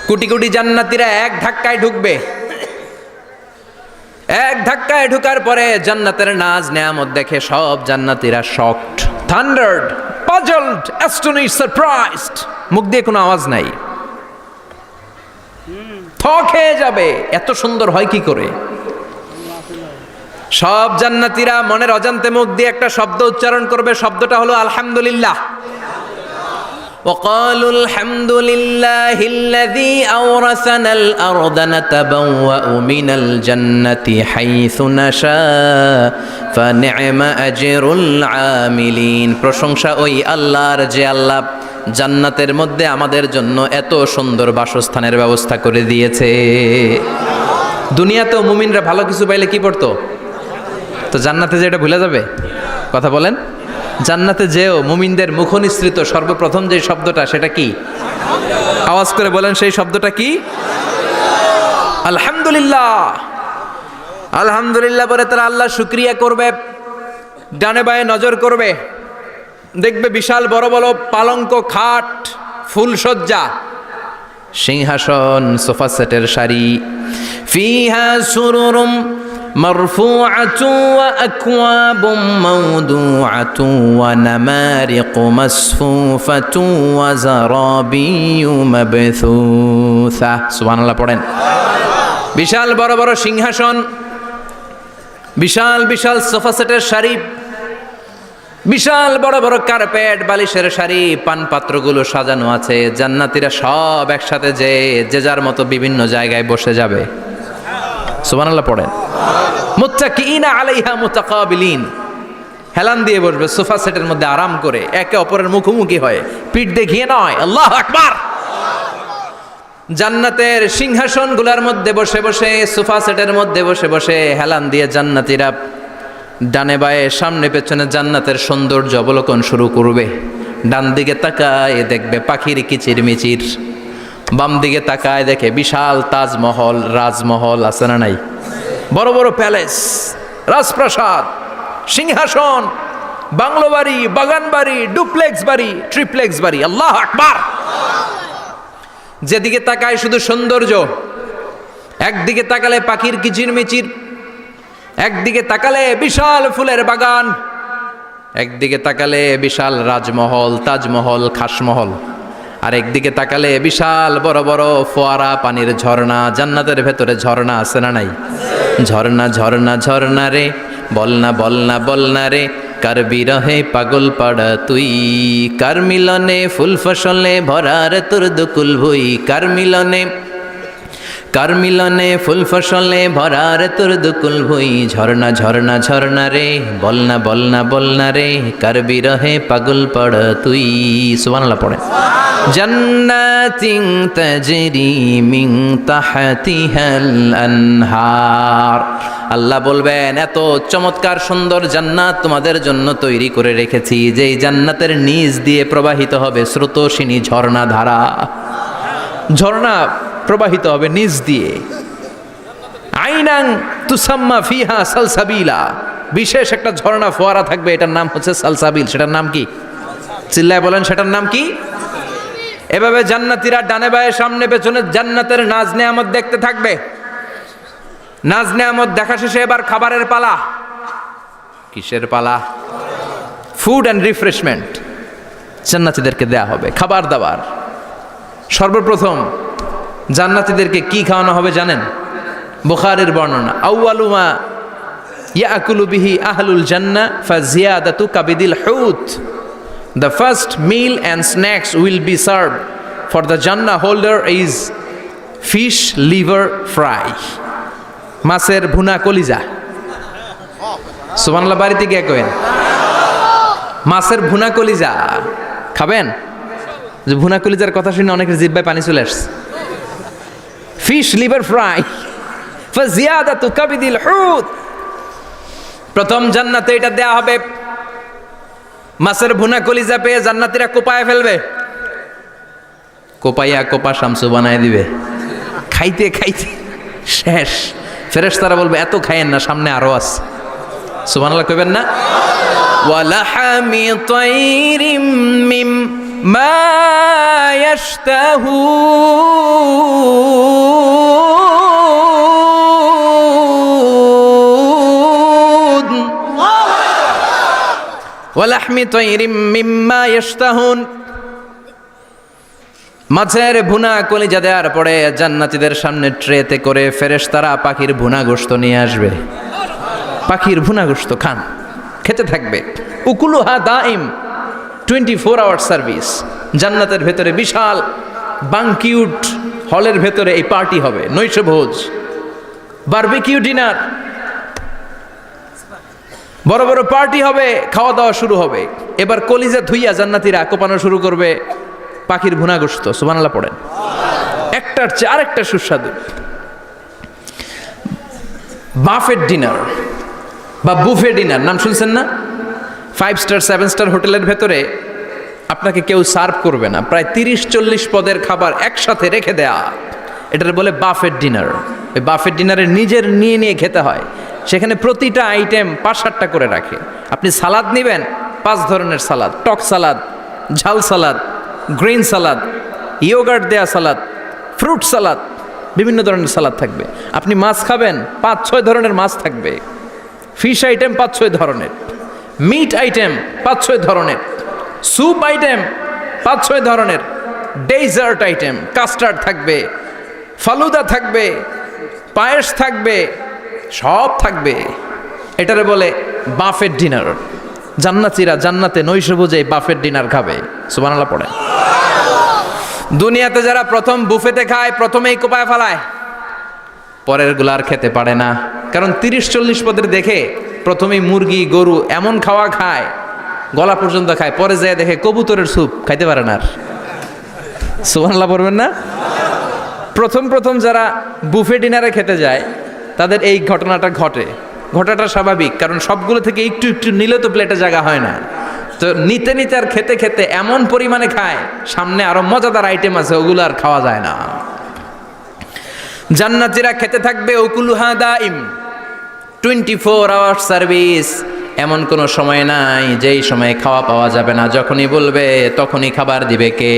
কোটি কোটি জান্নাতীরা এক ধাক্কায় ঢুকবে। এক ধাক্কায় ঢুকার পরে জান্নাতের নাজ নেয়ামত দেখে সব জান্নাতীরা শকড, থান্ডার্ড, পাজলড, অ্যাস্টনিশড, সারপ্রাইজড। মুখ দিয়ে কোনো আওয়াজ নাই, থক হয়ে যাবে, এত সুন্দর হয় কি করে। সব জান্নাতীরা মনের অজান্তে মুখ দিয়ে একটা শব্দ উচ্চারণ করবে, শব্দটা হলো আলহামদুলিল্লাহ। وقالوا الحمد لله الذي أورثنا الأرض نتبوأ من الجنة حيث نشاء فنعم أجر العاملين। প্রশংসা ওই আল্লাহর যে আল্লাহ জান্নাতের মধ্যে আমাদের জন্য এত সুন্দর বাসস্থানের ব্যবস্থা করে দিয়েছে। দুনিয়াতেও মুমিনরা ভালো কিছু পাইলে কি পড়তো? তো জান্নাতে যে এটা ভুলে যাবে? কথা বলেন। জান্নাতে যেও মুমিনদের মুখনিসৃত সর্বপ্রথম যে শব্দটা, সেটা কি? আওয়াজ করে বলেন, সেই শব্দটা কি? আলহামদুলিল্লাহ। আলহামদুলিল্লাহ বলে তারা আল্লাহ শুকরিয়া করবে, ডানে বায়ে নজর করবে, দেখবে বিশাল বড় বড় পালঙ্ক, খাট, ফুলসজ্জা, সিংহাসন, সোফা সেটের সারি। ফিহা সুরুরুম মারফুআতুন ওয়া আকওয়াবুম মাওদুআতুন ওয়া নামারিকু মাসফুফাতুন ওয়া যারাবিয়্যু মাবথুসা। সুবহানাল্লাহ পড়েন। বিশাল বড় বড় সিংহাসন, বিশাল বিশাল সোফা সেটের সারি, বিশাল বড় বড় কার্পেট, বালিশের সারি, পানপাত্রগুলো সাজানো আছে। জান্নাতীরা সব একসাথে যে যার মতো বিভিন্ন জায়গায় বসে যাবে। সুবহানাল্লাহ পড়েন। মুত্তাকিইনা আলাইহা মুতাকাবিলিন, হেলান দিয়ে বসবে সোফা সেটের মধ্যে আরাম করে, একে অপরের মুখোমুখি হয়ে, পিঠ দেখিয়ে নয়। আল্লাহু আকবার। জান্নাতের সিংহাসনগুলোর মধ্যে বসে বসে, সোফা সেটের মধ্যে বসে বসে হেলান দিয়ে জান্নাতীরা ডানে বায়ে সামনে পেছনে জান্নাতের সৌন্দর্য অবলোকন শুরু করবে। ডান দিকে তাকায় দেখবে পাখির কিচিরমিচির, বাম দিকে তাকায় দেখে বিশাল তাজমহল, রাজমহল আছে না নাই? বড় বড় প্যালেস, রাজপ্রাসাদ, সিংহাসন, বাংলো বাড়ি, বাগান বাড়ি, ডুপ্লেক্স বাড়ি, ট্রিপ্লেক্স বাড়ি। আল্লাহু আকবার। যেদিকে তাকায় শুধু সৌন্দর্য। একদিকে তাকালে পাখির কিচিরমিচির, একদিকে তাকালে বিশাল ফুলের বাগান, একদিকে তাকালে বিশাল রাজমহল, তাজমহল, খাসমহল, আর একদিকে তাকালে বিশাল বড় বড় ফোয়ারা, পানির ঝর্ণা। জান্নাতের ভেতরে ঝর্ণা আছে না নাই? ঝর্ণা ঝর্ণা ঝর্ণা রে, বলনা বলনা বলনা রে, কার বিরহে পাগল পাড়া তুই, কার মিলনে ফুল ফসলে ভরার তোর দুকুল ভুই, কার মিলনে, কার মিলনে ফুল ফসলে ভরার তোর দুকুল ভুই। ঝর্ণা ঝর্ণা ঝর্ণা রে, বলনা বলনা বলনা রে, কার বিরহে পাগল পাড়া তুই। সুবহানাল্লাহ পড়ে। জান্নাতিন তাজরি মিন তাহতিহাল আনহার। আল্লাহ বলবেন, এত চমৎকার সুন্দর জান্নাত তোমাদের জন্য তৈরি করে রেখেছি, যেই জান্নাতের নিচ দিয়ে প্রবাহিত হবে স্রোতস্বিনী ঝর্ণা ধারা। ঝর্ণা প্রবাহিত হবে নিচ দিয়ে। আইনাং তুসাম্মা ফিহা সালসাবিলা, বিশেষ একটা ঝর্ণা ফোয়ারা থাকবে, এটার নাম হচ্ছে সালসাবিল। সেটার নাম কি? চিল্লায় বলেন, সেটার নাম কি? এভাবে জান্নাতীরা ডানে বায়ে সামনে পেছনে জান্নাতের নাজ নেয়ামত দেখতে থাকবে। নাজ নেয়ামত দেখা শেষে এবার খাবারের পালা। কিসের পালা? ফুড অ্যান্ড রিফ্রেশমেন্ট জান্নাতীদেরকে দেয়া হবে, খাবার দাবার। সর্বপ্রথম জান্নাতীদেরকে কি খাওয়ানো হবে জানেন? বুখারীর বর্ণনা, আউয়ালুমা ইয়াকুলু বিহি আহলুল জান্নাহ ফাজিয়াদাতু কাবিদিল হুত। The first meal and snacks will be served for the Jannah holder is fish liver fry, মাছের ভুনা কলিজা। সুবহানাল্লাহ, বাড়িতে গিয়ে কইন। মাছের ভুনা কলিজা খাবেন? যে ভুনা কলিজার কথা শুনে অনেকের জিহ্বায় পানি চলে আসছে। ফিশ লিভার ফ্রাই ফাজিয়াদাতু কাবিদিল হুত, প্রথম জান্নাতে এটা দেয়া হবে। মাছের ভুনা কলিজা পেয়ে জান্নাতীরা কোপায় ফেলবে, কোপাইয়া কোপা শামসু বানায় দিবে। খাইতে খাইতে শেষ। ফেরেশতারা বলবে এত খাইয়েন না, সামনে আরো আছে। সুবহানাল্লাহ কইবেন না? ওয়ালাহামি তাইরিম মিম্মা ইয়াশতাহুন, ওয়ালাহমি তাইরিম মিম্মা ইয়াশতাহুন। মাছের ভুনা কলিজা দেওয়ার পরে জান্নাতীদের সামনে ট্রেতে করে ফেরেশতারা পাখির ভুনা গোশত নিয়ে আসবে। পাখির ভুনা গোশত খান, খেতে থাকবে। উকুলুহা দাইম, 24 আওয়ার সার্ভিস। জান্নাতের ভেতরে বিশাল বাংকিউট হলের ভেতরে এই পার্টি হবে, নৈশভোজ, বারবিকিউ ডিনার, বড় বড় পার্টি হবে, খাওয়া দাওয়া শুরু হবে। এবার কলিজা ধুইয়া জান্নাতীরা কোপানো শুরু করবে পাখির ভুনা গোশত। সুবহানাল্লাহ পড়েন। একটার চেয়ে আরেকটা সুস্বাদু। বাফেট ডিনার বা বুফে ডিনার নাম শুনছেন না? 5 স্টার 7 স্টার হোটেলের ভেতরে আপনাকে কেউ সার্ভ করবে না, প্রায় 30-40 পদের খাবার একসাথে রেখে দেয়া, এটার বলে বাফেট ডিনার। ওই বাফেট ডিনারে নিজের নিয়ে নিয়ে খেতে হয়। সেখানে প্রতিটা আইটেম 5-7টা করে রাখে। আপনি সালাদ নেবেন, 5 ধরনের সালাদ, টক সালাদ, ঝাল সালাদ, গ্রিন সালাদ, ইয়োগার্ট দেয়া সালাদ, ফ্রুট সালাদ, বিভিন্ন ধরনের সালাদ থাকবে। আপনি মাছ খাবেন, 5-6 ধরনের মাছ থাকবে। ফিশ আইটেম 5-6 ধরনের, মিট আইটেম 5-6 ধরনের, স্যুপ আইটেম 5-6 ধরনের, ডেজার্ট আইটেম, কাস্টার্ড থাকবে, ফালুদা থাকবে, পায়েস থাকবে, সব থাকবে। এটারে বলে বাফেট ডিনার। জান্নাতীরা জান্নাতে নৈশভোজে বাফেট ডিনার খাবে। সুবহানাল্লাহ পড়ে। দুনিয়াতে যারা প্রথম বুফেতে খায়, প্রথমেই কোপায় ফেলায়, পরের গুলার খেতে পারে না। কারণ 30-40 পদের দেখে প্রথমেই মুরগি গরু এমন খাওয়া খায়, গলা পর্যন্ত খায়, পরে যায় দেখে কবুতরের স্যুপ খাইতে পারে না আর। সুবহানাল্লাহ পড়বেন না? প্রথম প্রথম যারা বুফে ডিনারে খেতে যায় তাদের এই ঘটনাটা ঘটে। ঘটাটা স্বাভাবিক, কারণ সবগুলো থেকে একটু একটু নিলে তো প্লেটে জায়গা হয় না। তো নিতে নিতে আর খেতে খেতে এমন পরিমাণে খায়, সামনে আরো মজাদার আইটেম আছে, ওগুলো আর খাওয়া যায় না। জান্নাতীরা খেতে থাকবে উকুলুহা দাইম, 24 আওয়ার সার্ভিস। এমন কোনো সময় নাই যেই সময়ে খাওয়া পাওয়া যাবে না। যখনই বলবে তখনই খাবার দিবে কে?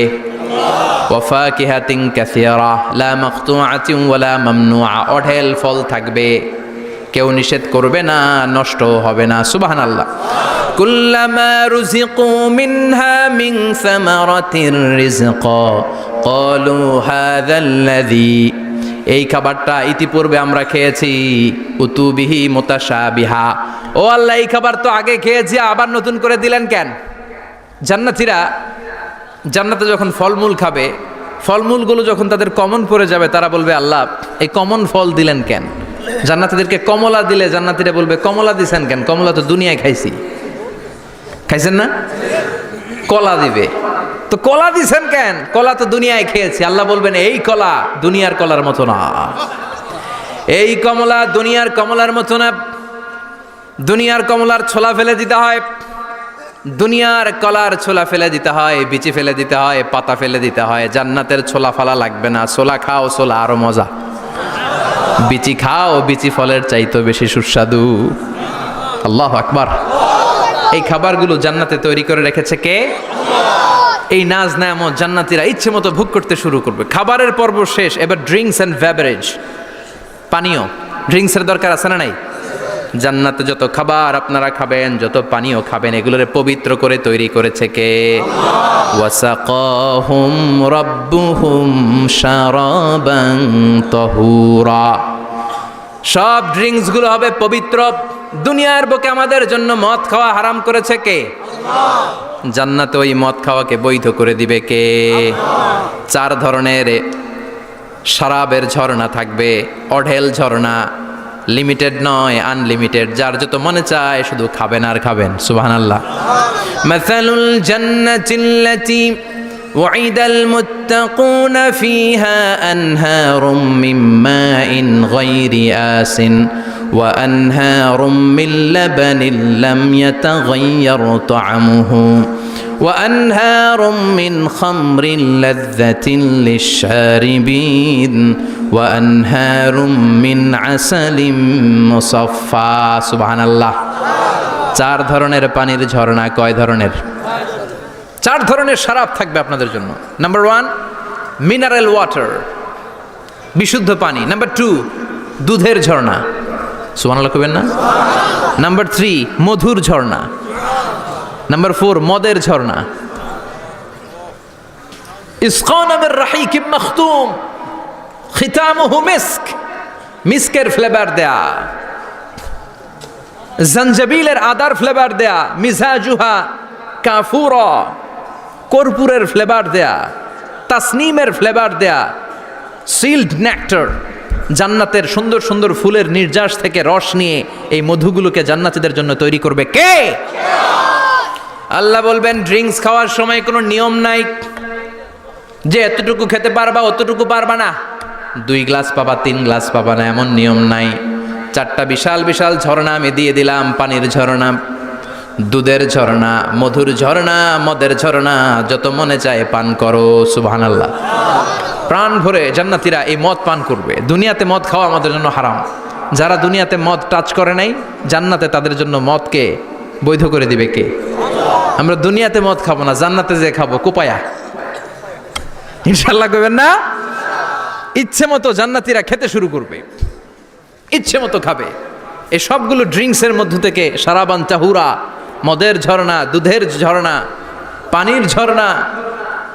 ওয়াফাকিহাতিন কাসীরা লা মাকতুআতিন ওয়ালা মামনুআ, অঢেল ফল থাকবে, কেউ নিষেধ করবে না, নষ্ট হবে না। সুবহানাল্লাহ। কুল্লামা রুজিকু মিনহা মিন সামারাতির রিজকা ক্বালু হাযাল্লাযী, এই খাবারটা ইতিপূর্বে আমরা খেয়েছি, উতুবিহি মুতাশাবিহা, ও আল্লাহ এই খাবার তো আগে খেয়েছি, আবার নতুন করে দিলেন কেন? জান্নাতীরা জান্নাতে যখন ফলমূল খাবে, ফলমূলগুলো যখন তাদের কমন পড়ে যাবে, তারা বলবে আল্লাহ এই কমন ফল দিলেন কেন? জান্নাতীদেরকে কমলা দিলে জান্নাতীরা বলবে কমলা দিছেন কেন? কমলা তো দুনিয়ায় খাইছি। খাইছেন না? কলা দিবে, তো কলা দিছেন কেন? কলা তো দুনিয়ায় খেয়েছি। আল্লাহ বলবেন এই কলা দুনিয়ার কলার মতো না, এই কমলা দুনিয়ার কমলার মতো না। দুনিয়ার কমলার ছোলা ফেলে দিতে হয়, দুনিয়ার কলার ছোলা ফেলে দিতে হয়, বিচি ফেলে দিতে হয়, পাতা ফেলে দিতে হয়। জান্নাতের ছোলা ফালা লাগবে না, ছোলা খাও, ছোলা আরো মজা। বিচি খাও, বিচি ফলের চাইতো বেশি সুস্বাদু। আল্লাহু আকবার। এই খাবারগুলো জান্নাতে তৈরি করে রেখেছে কে? এই নাজ নেয়ামত জান্নাতীরা ইচ্ছে মতো ভোগ করতে শুরু করবে। খাবারের পর্ব শেষ, এবার ড্রিঙ্কস এন্ড বেভারেজ, পানীয়। ড্রিঙ্কসের দরকার আছে না নাই? জান্নাতে যত খাবার আপনারা খাবেন, যত পানীয় খাবেন, এগুলোরে পবিত্র করে তৈরি করেছে কে? ওয়াসাকাহুম রাব্বুহুম শারাবান তাহুরা। সব ড্রিঙ্কস গুলো হবে পবিত্র। দুনিয়ার বুকে আমাদের জন্য মদ খাওয়া হারাম করেছে কে? আল্লাহ। জান্নাতে ওই মদ খাওয়াকে বৈধ করে দিবে কে? আল্লাহ। 4 ধরনের শরাবের ঝর্ণা থাকবে, অঢেল ঝর্ণা, লিমিটেড নয়, আনলিমিটেড। যার যত মনে চায় শুধু খাবেন আর খাবেন। সুবহানাল্লাহ। মাসালুল জান্নাতিল্লাতী وعد المتقون فيها أنهار من ماء غير آس وأنهار من لبن لم يتغير طعمه وأنهار من خمر لذة للشاربين وأنهار من عسل مصفى سبحان الله। চার ধরনের পানির ঝর্ণা। কয় ধরনের? চার ধরনের শরাব থাকবে আপনাদের জন্য। নাম্বার 1 মিনারেল ওয়াটার, বিশুদ্ধ পানি। নাম্বার 2 দুধের ঝর্ণা। সুবহানাল্লাহ কইবেন না? নাম্বার 3 মধুর ঝর্ণা। নাম্বার 4 মদের ঝর্ণা। ইসকানা মির রাহিকিম মখতুম খিতামুহু মিস্ক, মিস্কের ফ্লেভার দেয়া, জঞ্জাবিলের আদার ফ্লেভার দেয়া, মিজাজুহা কাফুরা, কর্পূরের ফ্লেভার দেয়া, তাসনিমের ফ্লেভার দেয়া, সিল্ড নেক্টার, জান্নাতের সুন্দর সুন্দর ফুলের নির্যাস থেকে রস নিয়ে এই মধুগুলোকে জান্নাতীদের জন্য তৈরি করবে কে? আল্লাহ বলবেন ড্রিঙ্কস খাওয়ার সময় কোনো নিয়ম নাই যে এতটুকু খেতে পারবা অতটুকু পারবা না, 2 গ্লাস পাবা 3 গ্লাস পাবা না, এমন নিয়ম নাই। 4টা বিশাল বিশাল ঝর্ণা আমি দিয়ে দিলাম, পানির ঝর্ণা, দুধের ঝর্ণা, মধুর ঝর্ণা, মদের ঝর্ণা, যত মনে চায় পান করো। সুবহানাল্লাহ। প্রাণ ভরে জান্নাতীরা এই মদ পান করবে। দুনিয়াতে মদ খাওয়া আমাদের জন্য হারাম। যারা দুনিয়াতে মদ টাচ করে নাই, জান্নাতে তাদের জন্য মদকে বৈধ করে দিবে কে? আমরা দুনিয়াতে মদ খাবো না, জান্নাতে যে খাবো কোপায়া। ইনশাআল্লাহ কইবেন না? ইচ্ছে মতো জান্নাতীরা খেতে শুরু করবে, ইচ্ছে মতো খাবে। এই সবগুলো ড্রিঙ্কসের মধ্য থেকে শারাবান তাহুরা, মদের ঝর্ণা, দুধের ঝর্ণা, পানির ঝর্ণা,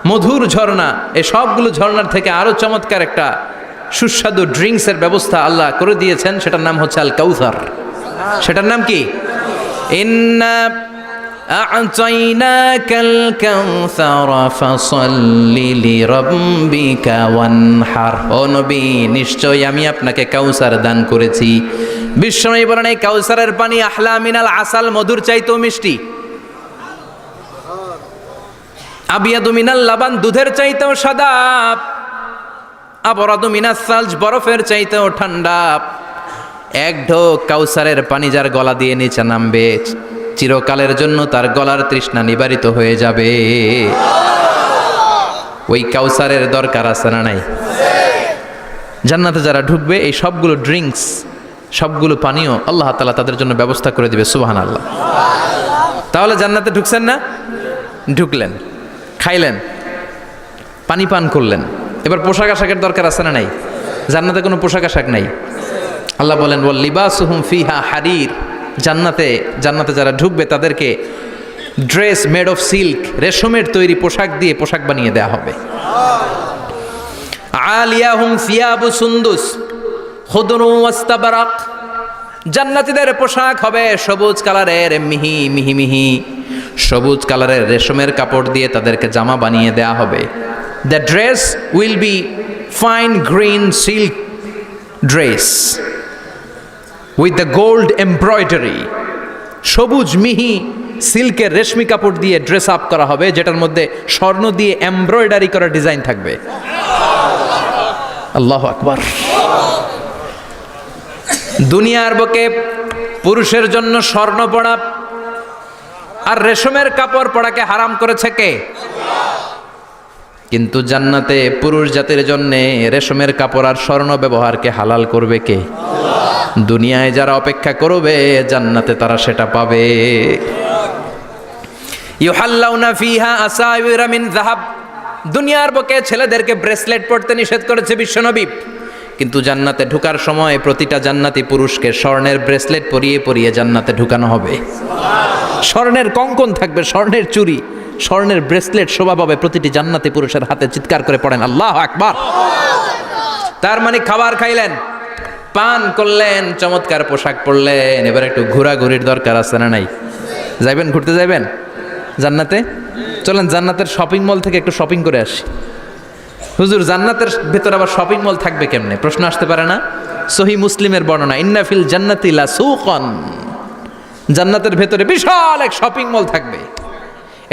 মধুর ঝর্ণা, এই সবগুলো ঝর্ণার থেকে আরো চমৎকার একটা সুস্বাদু ড্রিঙ্কসের ব্যবস্থা আল্লাহ করে দিয়েছেন। সেটার নাম হচ্ছে আল কাউসার। সেটার নাম কি? ইন্না আ'তাইনাকাল কাউসার ফাসাল্লি লিরাব্বিকা ওয়ানহার। ও নবী, নিশ্চয়ই আমি আপনাকে কাউসার দান করেছি। বিশ্বনবী বলেন এই কাউসারের পানি আহলা মিনাল আসাল, মধুর চাইতেও মিষ্টি। আবিয়াদু মিনাল লাবান, দুধের চাইতেও সাদা। আবরাদু মিনাস সালজ, বরফের চাইতেও ঠান্ডা। এক ঢোক কাউসারের পানি যার গলা দিয়ে নিচে নামবে, চিরকালের জন্য তার গলার তৃষ্ণা নিবারিত হয়ে যাবে। ওই কাউসারের দরকার আছে না নাই? জান্নাতে যারা ঢুকবে এই সবগুলো ড্রিঙ্কস, সবগুলো পানীয় আল্লাহ তাআলা তাদের জন্য ব্যবস্থা করে দিবে। সুবহানাল্লাহ। তাহলে জান্নাতে ঢুকছেন না? ঢুকলেন, খাইলেন, পানি পান করলেন, এবার পোশাক আশাকের দরকার আছে না নাই? জান্নাতে কোনো পোশাক আশাক নাই। আল্লাহ বলেন ওয়াল লিবাসুহুম ফিহা হারির। জান্নাতে যারা ঢুকবে তাদেরকে ড্রেস মেড অফ সিল্ক, রেশমের তৈরি পোশাক দিয়ে পোশাক বানিয়ে দেয়া হবে। আলিয়াহুম সিয়াবু সুন্দুস খুদরু ওয়াস্তাবরাক। জান্নাতীদের পোশাক হবে সবুজ কালারের, মিহি মিহি মিহি সবুজ কালারের রেশমের কাপড় দিয়ে তাদেরকে জামা বানিয়ে দেয়া হবে। The dress will be fine green silk dress with the gold embroidery. সবুজ মিহি সিল্কের রেশমি কাপড় দিয়ে ড্রেস আপ করা হবে, যেটার মধ্যে স্বর্ণ দিয়ে এমব্রয়ডারি করা ডিজাইন থাকবে। আল্লাহু আকবার। দুনিয়ার বুকে পুরুষের জন্য স্বর্ণ পরা আর রেশমের কাপড় পরাকে হারাম করেছে কে? কিন্তু জান্নাতে পুরুষ জাতির জন্য রেশমের কাপড় আর স্বর্ণ ব্যবহারকে হালাল করবে কে? দুনিয়ায় যারা অপেক্ষা করবে জান্নাতে তারা সেটা পাবে। ইউহাল্লাউনা ফিহা আসাইরা মিন যাহাব। দুনিয়ার বুকে ছেলেদেরকে ব্রেসলেট পরতে নিষেধ করেছে বিশ্বনবী, কিন্তু জান্নাতে ঢোকার সময় প্রতিটা জান্নাতি পুরুষকে স্বর্ণের ব্রেসলেট পরিয়ে পরিয়ে জান্নাতে ঢুকানো হবে। স্বর্ণের কঙ্কন থাকবে, স্বর্ণের চুড়ি, স্বর্ণের ব্রেসলেট শোভা পাবে প্রতিটি জান্নাতি পুরুষের হাতে। চিৎকার করে পড়েন আল্লাহু আকবার। তার মানে খাবার খাইলেন, পান করলেন, চমৎকার পোশাক পরলেন, এবার একটু ঘোরাঘুরির দরকার আছে না নাই? যাইবেন, ঘুরতে যাইবেন জান্নাতে? চলেন জান্নাতের শপিং মল থেকে একটু শপিং করে আসি। হুজুর জান্নাতের ভেতর আবার শপিং মল থাকবে কেমনে? প্রশ্ন আসতে পারে না? সহিহ মুসলিমের বর্ণনা, ইন্না ফিল জান্নাতি লাসুকান, জান্নাতের ভেতরে বিশাল এক শপিং মল থাকবে।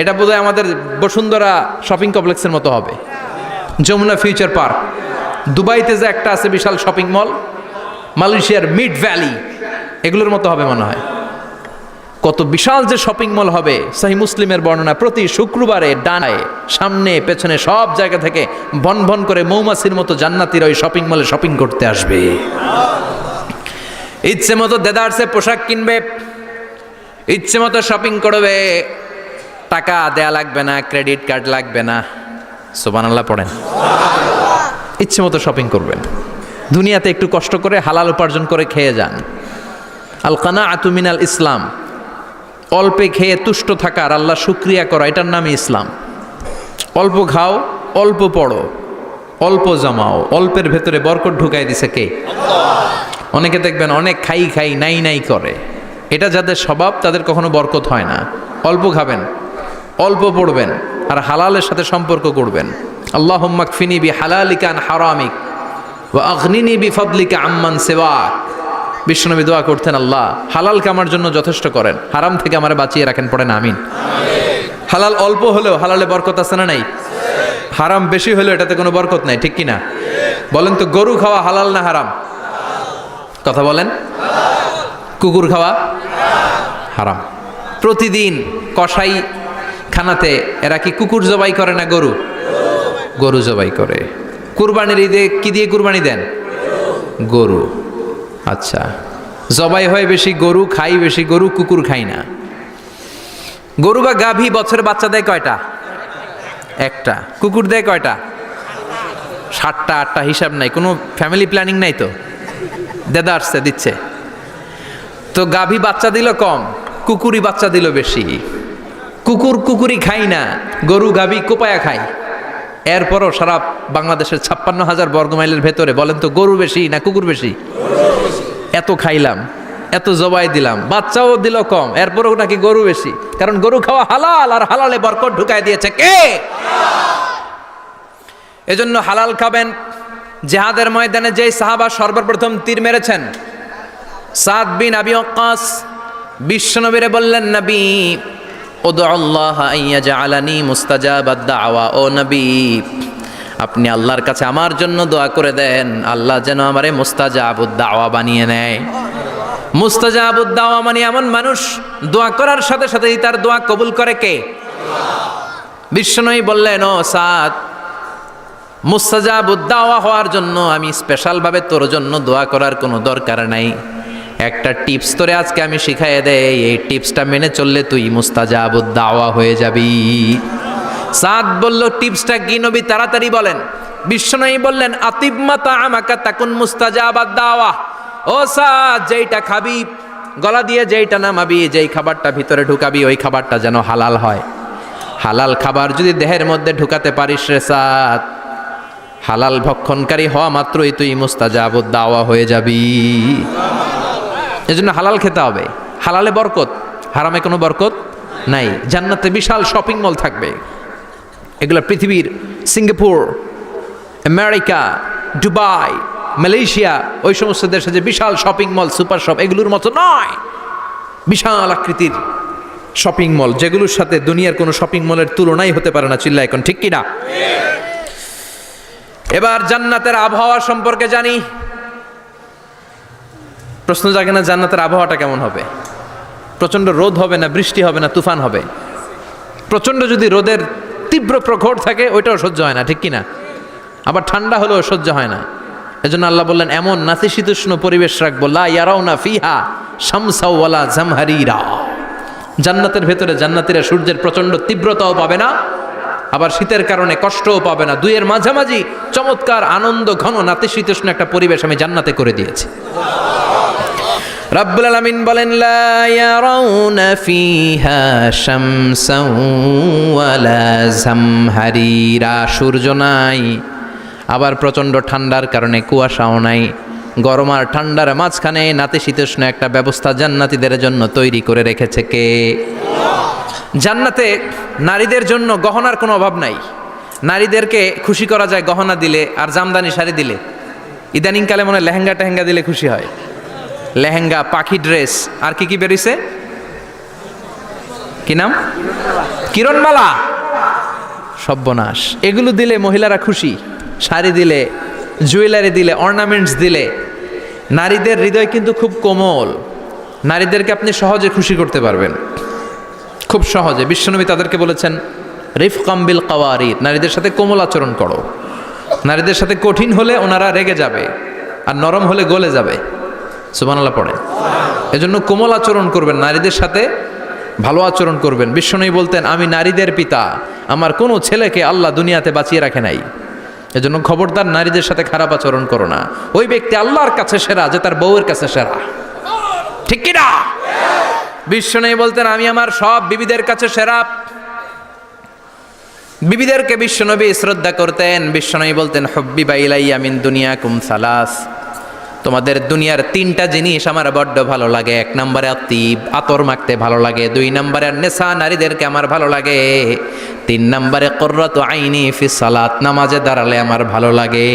এটা বোধহয় আমাদের বসুন্ধরা শপিং কমপ্লেক্সের মতো হবে, যমুনা ফিউচার পার্ক। দুবাইতে যে একটা আছে বিশাল শপিং মল, মালয়েশিয়ার মিড ভ্যালি, এগুলোর মতো হবে মনে হয়। কত বিশাল যে শপিং মল হবে। সহিহ মুসলিমের বর্ণনা, প্রতি শুক্রবারে ডানায় সামনে পেছনে সব জায়গা থেকে ভন ভন করে মৌমাছির মতো জান্নাতীরা ওই শপিং মলে শপিং করতে আসবে। ইচ্ছে মতো দেদারসে পোশাক কিনবে, ইচ্ছে মতো শপিং করবে, টাকা দেয়া লাগবে না, ক্রেডিট কার্ড লাগবে না। সুবহানাল্লাহ পড়েন। ইচ্ছে মতো শপিং করবেন। দুনিয়াতে একটু কষ্ট করে হালাল উপার্জন করে খেয়ে যান। আল কানাআতু মিনাল ইসলাম, অল্পে খেয়ে তুষ্ট থাকা আর আল্লাহ শুকরিয়া করা, এটার নামই ইসলাম। অল্প খাও, অল্প পড়ো, অল্প জমাও, অল্পের ভেতরে বরকত ঢুকাই দিছে কে? অনেকে দেখবেন অনেক খাই খাই নাই নাই করে, এটা যাদের স্বভাব তাদের কখনো বরকত হয় না। অল্প খাবেন, অল্প পড়বেন, আর হালালের সাথে সম্পর্ক করবেন। আল্লাহুম্মা কফিনি বিহালালিকা আন হারামিক ওয়া আগনিনি বিফাদলিকা আম্মান সিওয়াক। বিশ্বনবী দোয়া করতেন, আল্লাহ হালালকে আমার জন্য যথেষ্ট করেন, হারাম থেকে আমারে বাঁচিয়ে রাখেন। পড়েন আমিন। হালাল অল্প হলেও হালালে বরকত আছে না নাই? হারাম বেশি হলেও এটাতে কোনো বরকত নাই, ঠিক কিনা? বলেন তো, গরু খাওয়া হালাল না হারাম? কথা বলেন। কুকুর খাওয়া হারাম। প্রতিদিন কসাই খানাতে এরা কি কুকুর জবাই করে না গরু? গরু জবাই করে। কুরবানির ঈদে কি দিয়ে কুরবানি দেন? গরু। আচ্ছা, জবাই হয় বেশি গরু, খাই বেশি গরু, কুকুর খাই না। গরু বা গাভী বছরে বাচ্চা দেয় কয়টা? একটা। কুকুর দেয় কয়টা? 7টা 8টা, হিসাব নাই, কোনো ফ্যামিলি প্ল্যানিং নাই তো, দেদা আসছে দিচ্ছে। তো গাভী বাচ্চা দিল কম, কুকুরই বাচ্চা দিল বেশি। কুকুর কুকুরই খাই না, গরু গাভী কোপায়া খায়। এরপরও সারা বাংলাদেশের 56,000 বর্গমাইলের ভেতরে বলেন তো, গরু বেশি না কুকুর বেশি? এত খাইলাম, এত জবাই দিলাম, বাচ্চাও দিল কম, এরপরও নাকি গরু বেশি। কারণ গরু খাওয়া হালাল, আর হালালে বরকত ঢুকায় দিয়েছে কে? এজন্য হালাল খাবেন। জিহাদের ময়দানে যেই সাহাবা সর্বপ্রথম তীর মেরেছেন, সাদ বিন আবি ওয়াক্কাস, বিশ্বনবীরে বললেন, নবী উদউ আল্লাহ আইয়াজআলানি মুস্তাজাবাদ দাওয়া। ও নবী, আপনি আল্লাহর কাছে আমার জন্য দোয়া করে দেন, আল্লাহ যেন আমারে মুস্তাজাবুদ দাওয়া বানিয়ে নেয়। মুস্তাজাবুদ দাওয়া মানে এমন মানুষ, দোয়া করার সাথে সাথেই তার দোয়া কবুল করে কে? বিশ্বনবী বললেন, ও সাদ, মুস্তাজাবুদ দাওয়া হওয়ার জন্য আমি স্পেশালভাবে তোর জন্য দোয়া করার কোনো দরকার নাই। একটা টিপস তোরে আজকে আমি শিখাইয়ে দেই, এই টিপসটা মেনে চললে তুই মুস্তাজাবুদ দাওয়া হয়ে যাবি। সাদ বলল, টিপসটা কি নবী? তাড়াতাড়ি বলেন। বিশ্বনবী বললেন, আতিব মাতা আমাকা তাকুন মুস্তাজাবাদ দাওয়া। ও সাদ, যেইটা খাবি, গলা দিয়ে যেইটা নামাবি, যেই খাবারটা ভিতরে ঢুকাবি, ওই খাবারটা যেন হালাল হয়। হালাল খাবার যদি দেহের মধ্যে ঢুকাতে পারিস রে সাদ, হালাল ভক্ষণকারী হওয়া মাত্রই তুই মুস্তাজাবুদ দাওয়া হয়ে যাবি। এজন্য হালাল খেতে হবে। হালালে বরকত, হারামে কোনো বরকত নাই। জান্নাতে বিশাল শপিং মল থাকবে। এগুলো পৃথিবীর সিঙ্গাপুর, আমেরিকা, দুবাই, মালয়েশিয়া, ওই সমস্ত দেশে যে বিশাল শপিং মল, সুপার শপ, এগুলোর মতো নয়। বিশাল আকৃতির শপিং মল, যেগুলোর সাথে দুনিয়ার কোনো শপিং মলের তুলনাই হতে পারে না। চিল্লা এখন ঠিক কিনা? এবার জান্নাতের আবহাওয়া সম্পর্কে জানি। প্রশ্ন জাগে না, জান্নাতের আবহাওয়াটা কেমন হবে? প্রচণ্ড রোদ হবে না বৃষ্টি হবে না তুফান হবে? প্রচণ্ড যদি রোদের তীব্র প্রখর থাকে ওইটাও সহ্য হয় না, ঠিক কিনা? আবার ঠান্ডা হলেও সহ্য হয় না। এজন্য আল্লাহ বললেন, এমন নাতিশীতোষ্ণ পরিবেশ রাখবো, লা ইয়ারাউনা ফিহা শামসা ওয়ালা জামহারিরা। জান্নাতের ভেতরে জান্নাতীরা সূর্যের প্রচণ্ড তীব্রতাও পাবে না, আবার শীতের কারণে কষ্টও পাবে না। দুইয়ের মাঝামাঝি চমৎকার আনন্দ ঘন নাতিশীতোষ্ণ একটা পরিবেশ আমি জান্নাতে করে দিয়েছি। রাব্বুল আলামিন বলেন, লা ইয়ারাউনা ফিহা শামসাও ওয়ালা জামহারিরা। সূর্য নাই, আবার প্রচণ্ড ঠান্ডার কারণে কুয়াশাও নাই। গরম আর ঠান্ডার মাঝখানে নাতিশীতোষ্ণ একটা ব্যবস্থা জান্নাতীদের জন্য তৈরি করে রেখেছে কে? জান্নাতে নারীদের জন্য গহনার কোনো অভাব নাই। নারীদেরকে খুশি করা যায় গহনা দিলে আর জামদানি শাড়ি দিলে। ইদানিংকালে মনে হয় লেহেঙ্গা টেহেঙ্গা দিলে খুশি হয়। লেহেঙ্গা, পাখি ড্রেস, আর কি কি বেরিয়েছে, কি নাম, কিরণমালা, সর্বনাশ। এগুলো দিলে মহিলারা খুশি। শাড়ি দিলে, জুয়েলারি দিলে, অর্নামেন্টস দিলে। নারীদের হৃদয় কিন্তু খুব কোমল। নারীদেরকে আপনি সহজে খুশি করতে পারবেন, খুব সহজে। বিশ্বনবী তাদেরকে বলেছেন রিফকাম বিল কাওয়ারিদ, নারীদের সাথে কোমল আচরণ করো। নারীদের সাথে কঠিন হলে ওনারা রেগে যাবে, আর নরম হলে গলে যাবে। সুবহানাল্লাহ পড়ে। এজন্য কোমল আচরণ করবেন, নারীদের সাথে ভালো আচরণ করবেন। বিশ্বনবী বলতেন আমি নারীদের পিতা, আমার কোনো ছেলেকে আল্লাহ দুনিয়াতে বাঁচিয়ে রাখে নাই। এজন্য খবরদার নারীদের সাথে খারাপ আচরণ করো না। ওই ব্যক্তি আল্লাহর কাছে সেরা যে তার বউয়ের কাছে সেরা, ঠিক কি না? বিশ্বনবী বলতেন আমি আমার সব বিবিদের কাছে সেরা। বিবিদেরকে বিশ্বনবী শ্রদ্ধা করতেন। বিশ্বনবী বলতেন হুব্বিবা ইলাইয়া মিন দুনিয়াকুম সালাস, তোমাদের দুনিয়ার তিনটা জিনিস আমার বড্ড ভালো লাগে। এক নম্বরে আতিব, আতর মাখতে ভালো লাগে। দুই নম্বরে নেশা, নারীদেরকে আমার ভালো লাগে। তিন নম্বরে কুররাতু আইনি ফিস সালাত, নামাজে দাঁড়ালে আমার ভালো লাগে।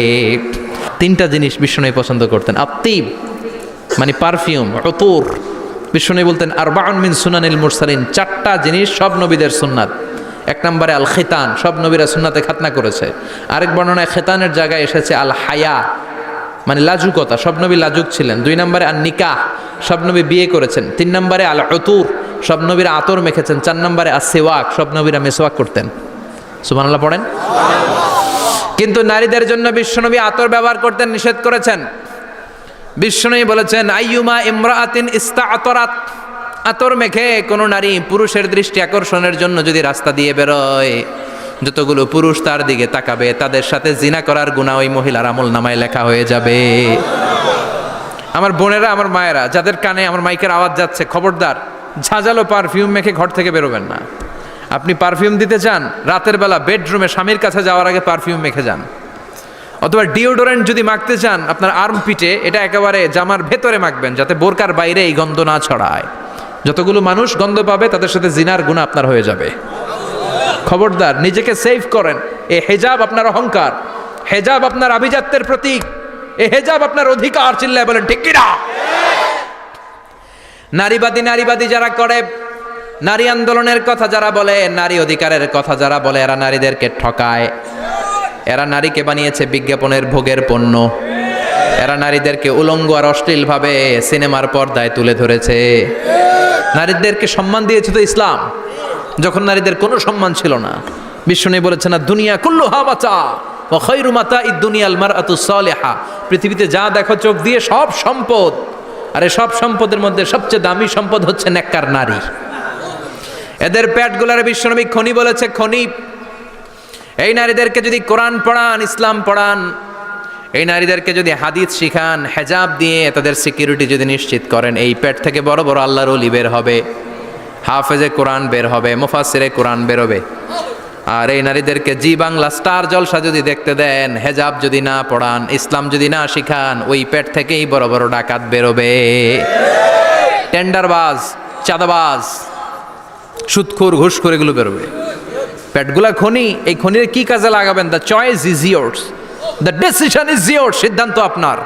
তিনটা জিনিস বিশ্বনবী পছন্দ করতেন। আতিব মানে পারফিউম, উতুর। বিশ্বনবী বলতেন আরবাউন মিন সুনানিল মুরসালিন, চারটা জিনিস সব নবীদের সুন্নাত। এক নম্বরে আল খিতান, সব নবীরা সুন্নাতে খাতনা করেছে। আরেক বর্ণনায় খিতানের জায়গায় এসেছে আল হায়া মানে লাজুকতা, সব নবী লাজুক ছিলেন। দুই নম্বরে আন নিকাহ, সব নবী বিয়ে করেছেন। তিন নম্বরে আল উতুর, সব নবীরা আতর মেখেছেন। চার নম্বরে আস সিওয়াক, সব নবীরা মেসওয়াক করতেন। সুবহানাল্লাহ পড়েন। কিন্তু নারীদের জন্য বিশ্বনবী আতর ব্যবহার করতে নিষেধ করেছেন। বিশ্বনবী বলেছেন আইয়ুমা ইমরাআতিন ইস্তাআতরাত, আতর মেখে কোনো নারী পুরুষের দৃষ্টি আকর্ষণের জন্য যদি রাস্তা দিয়ে বেরোয়, যতগুলো পুরুষ তার দিকে তাকাবে তাদের সাথে জিনা করার গুনাহ ওই মহিলার আমল নামায় লেখা হয়ে যাবে। আমার বোনেরা, আমার মায়েরা, যাদের কানে আমার মাইকের আওয়াজ যাচ্ছে, খবরদার ঝাঁঝালো পারফিউম মেখে ঘর থেকে বেরোবেন না। আপনি পারফিউম দিতে চান, রাতের বেলা বেডরুমে স্বামীর কাছে যাওয়ার আগে পারফিউম মেখে যান। অথবা ডিওডোরেন্ট যদি মাখতে চান আপনার আর্মপিটে, এটা একেবারে জামার ভেতরে মাখবেন যাতে বোরকার বাইরে এই গন্ধ না ছড়ায়। যতগুলো মানুষ গন্ধ পাবে তাদের সাথে জিনার গুনাহ আপনার হয়ে যাবে। খবরদার নিজেকে সেভ করেন। এই হেজাব আপনার অহংকার, হেজাব আপনার আভিজাত্যের প্রতীক, এই হেজাব আপনার অধিকার। চিল্লায় বলেন ঠিক কি না? নারীবাদী যারা করে, নারী আন্দোলনের কথা যারা বলে, নারী অধিকারের কথা যারা বলে, এরা নারীদেরকে ঠকায়। এরা নারীকে বানিয়েছে বিজ্ঞাপনের ভোগের পণ্য। এরা নারীদেরকে উলঙ্গ আর অশ্লীল ভাবে সিনেমার পর্দায় তুলে ধরেছে। নারীদেরকে সম্মান দিয়েছে তো ইসলাম, যখন নারীদের কোনো সম্মান ছিল না। বিশ্বনবী বলেছেন না দুনিয়া কুল্লুহা মাতা ওয়া খায়রু মাতাঈদ দুনিয়াল মারআতুস সালিহা, পৃথিবীতে যা দেখো চোখ দিয়ে সব সম্পদ, আর এই সব সম্পদের মধ্যে সবচেয়ে দামি সম্পদ হচ্ছে নেককার নারী। এদের পেটগুলার বিশ্বনবী খনি বলেছে, খনি। এই নারীদেরকে যদি কোরআন পড়ান, ইসলাম পড়ান, এই নারীদেরকে যদি হাদিস শিখান, হেজাব দিয়ে তাদের সিকিউরিটি যদি নিশ্চিত করেন, এই পেট থেকে বড় বড় আল্লাহর ওলি বের হবে, হাফেজে কোরআন বের হবে, মুফাসসিরে কোরআন বেরোবে। আর এই নারীদেরকে জি বাংলা স্টার জলসা যদি দেখতে দেন, হেজাব যদি না পড়ান, ইসলাম যদি না শিখান, ওই পেট থেকেই বড় বড় ডাকাত বেরোবে, টেন্ডারবাজ, চাঁদাবাজ, সুদখোর, ঘুষখোর, এগুলো বেরোবে। পেটগুলা খনি, এই খনির কি কাজে লাগাবেন? The choice is years, the decision is years. সিদ্ধান্ত আপনার।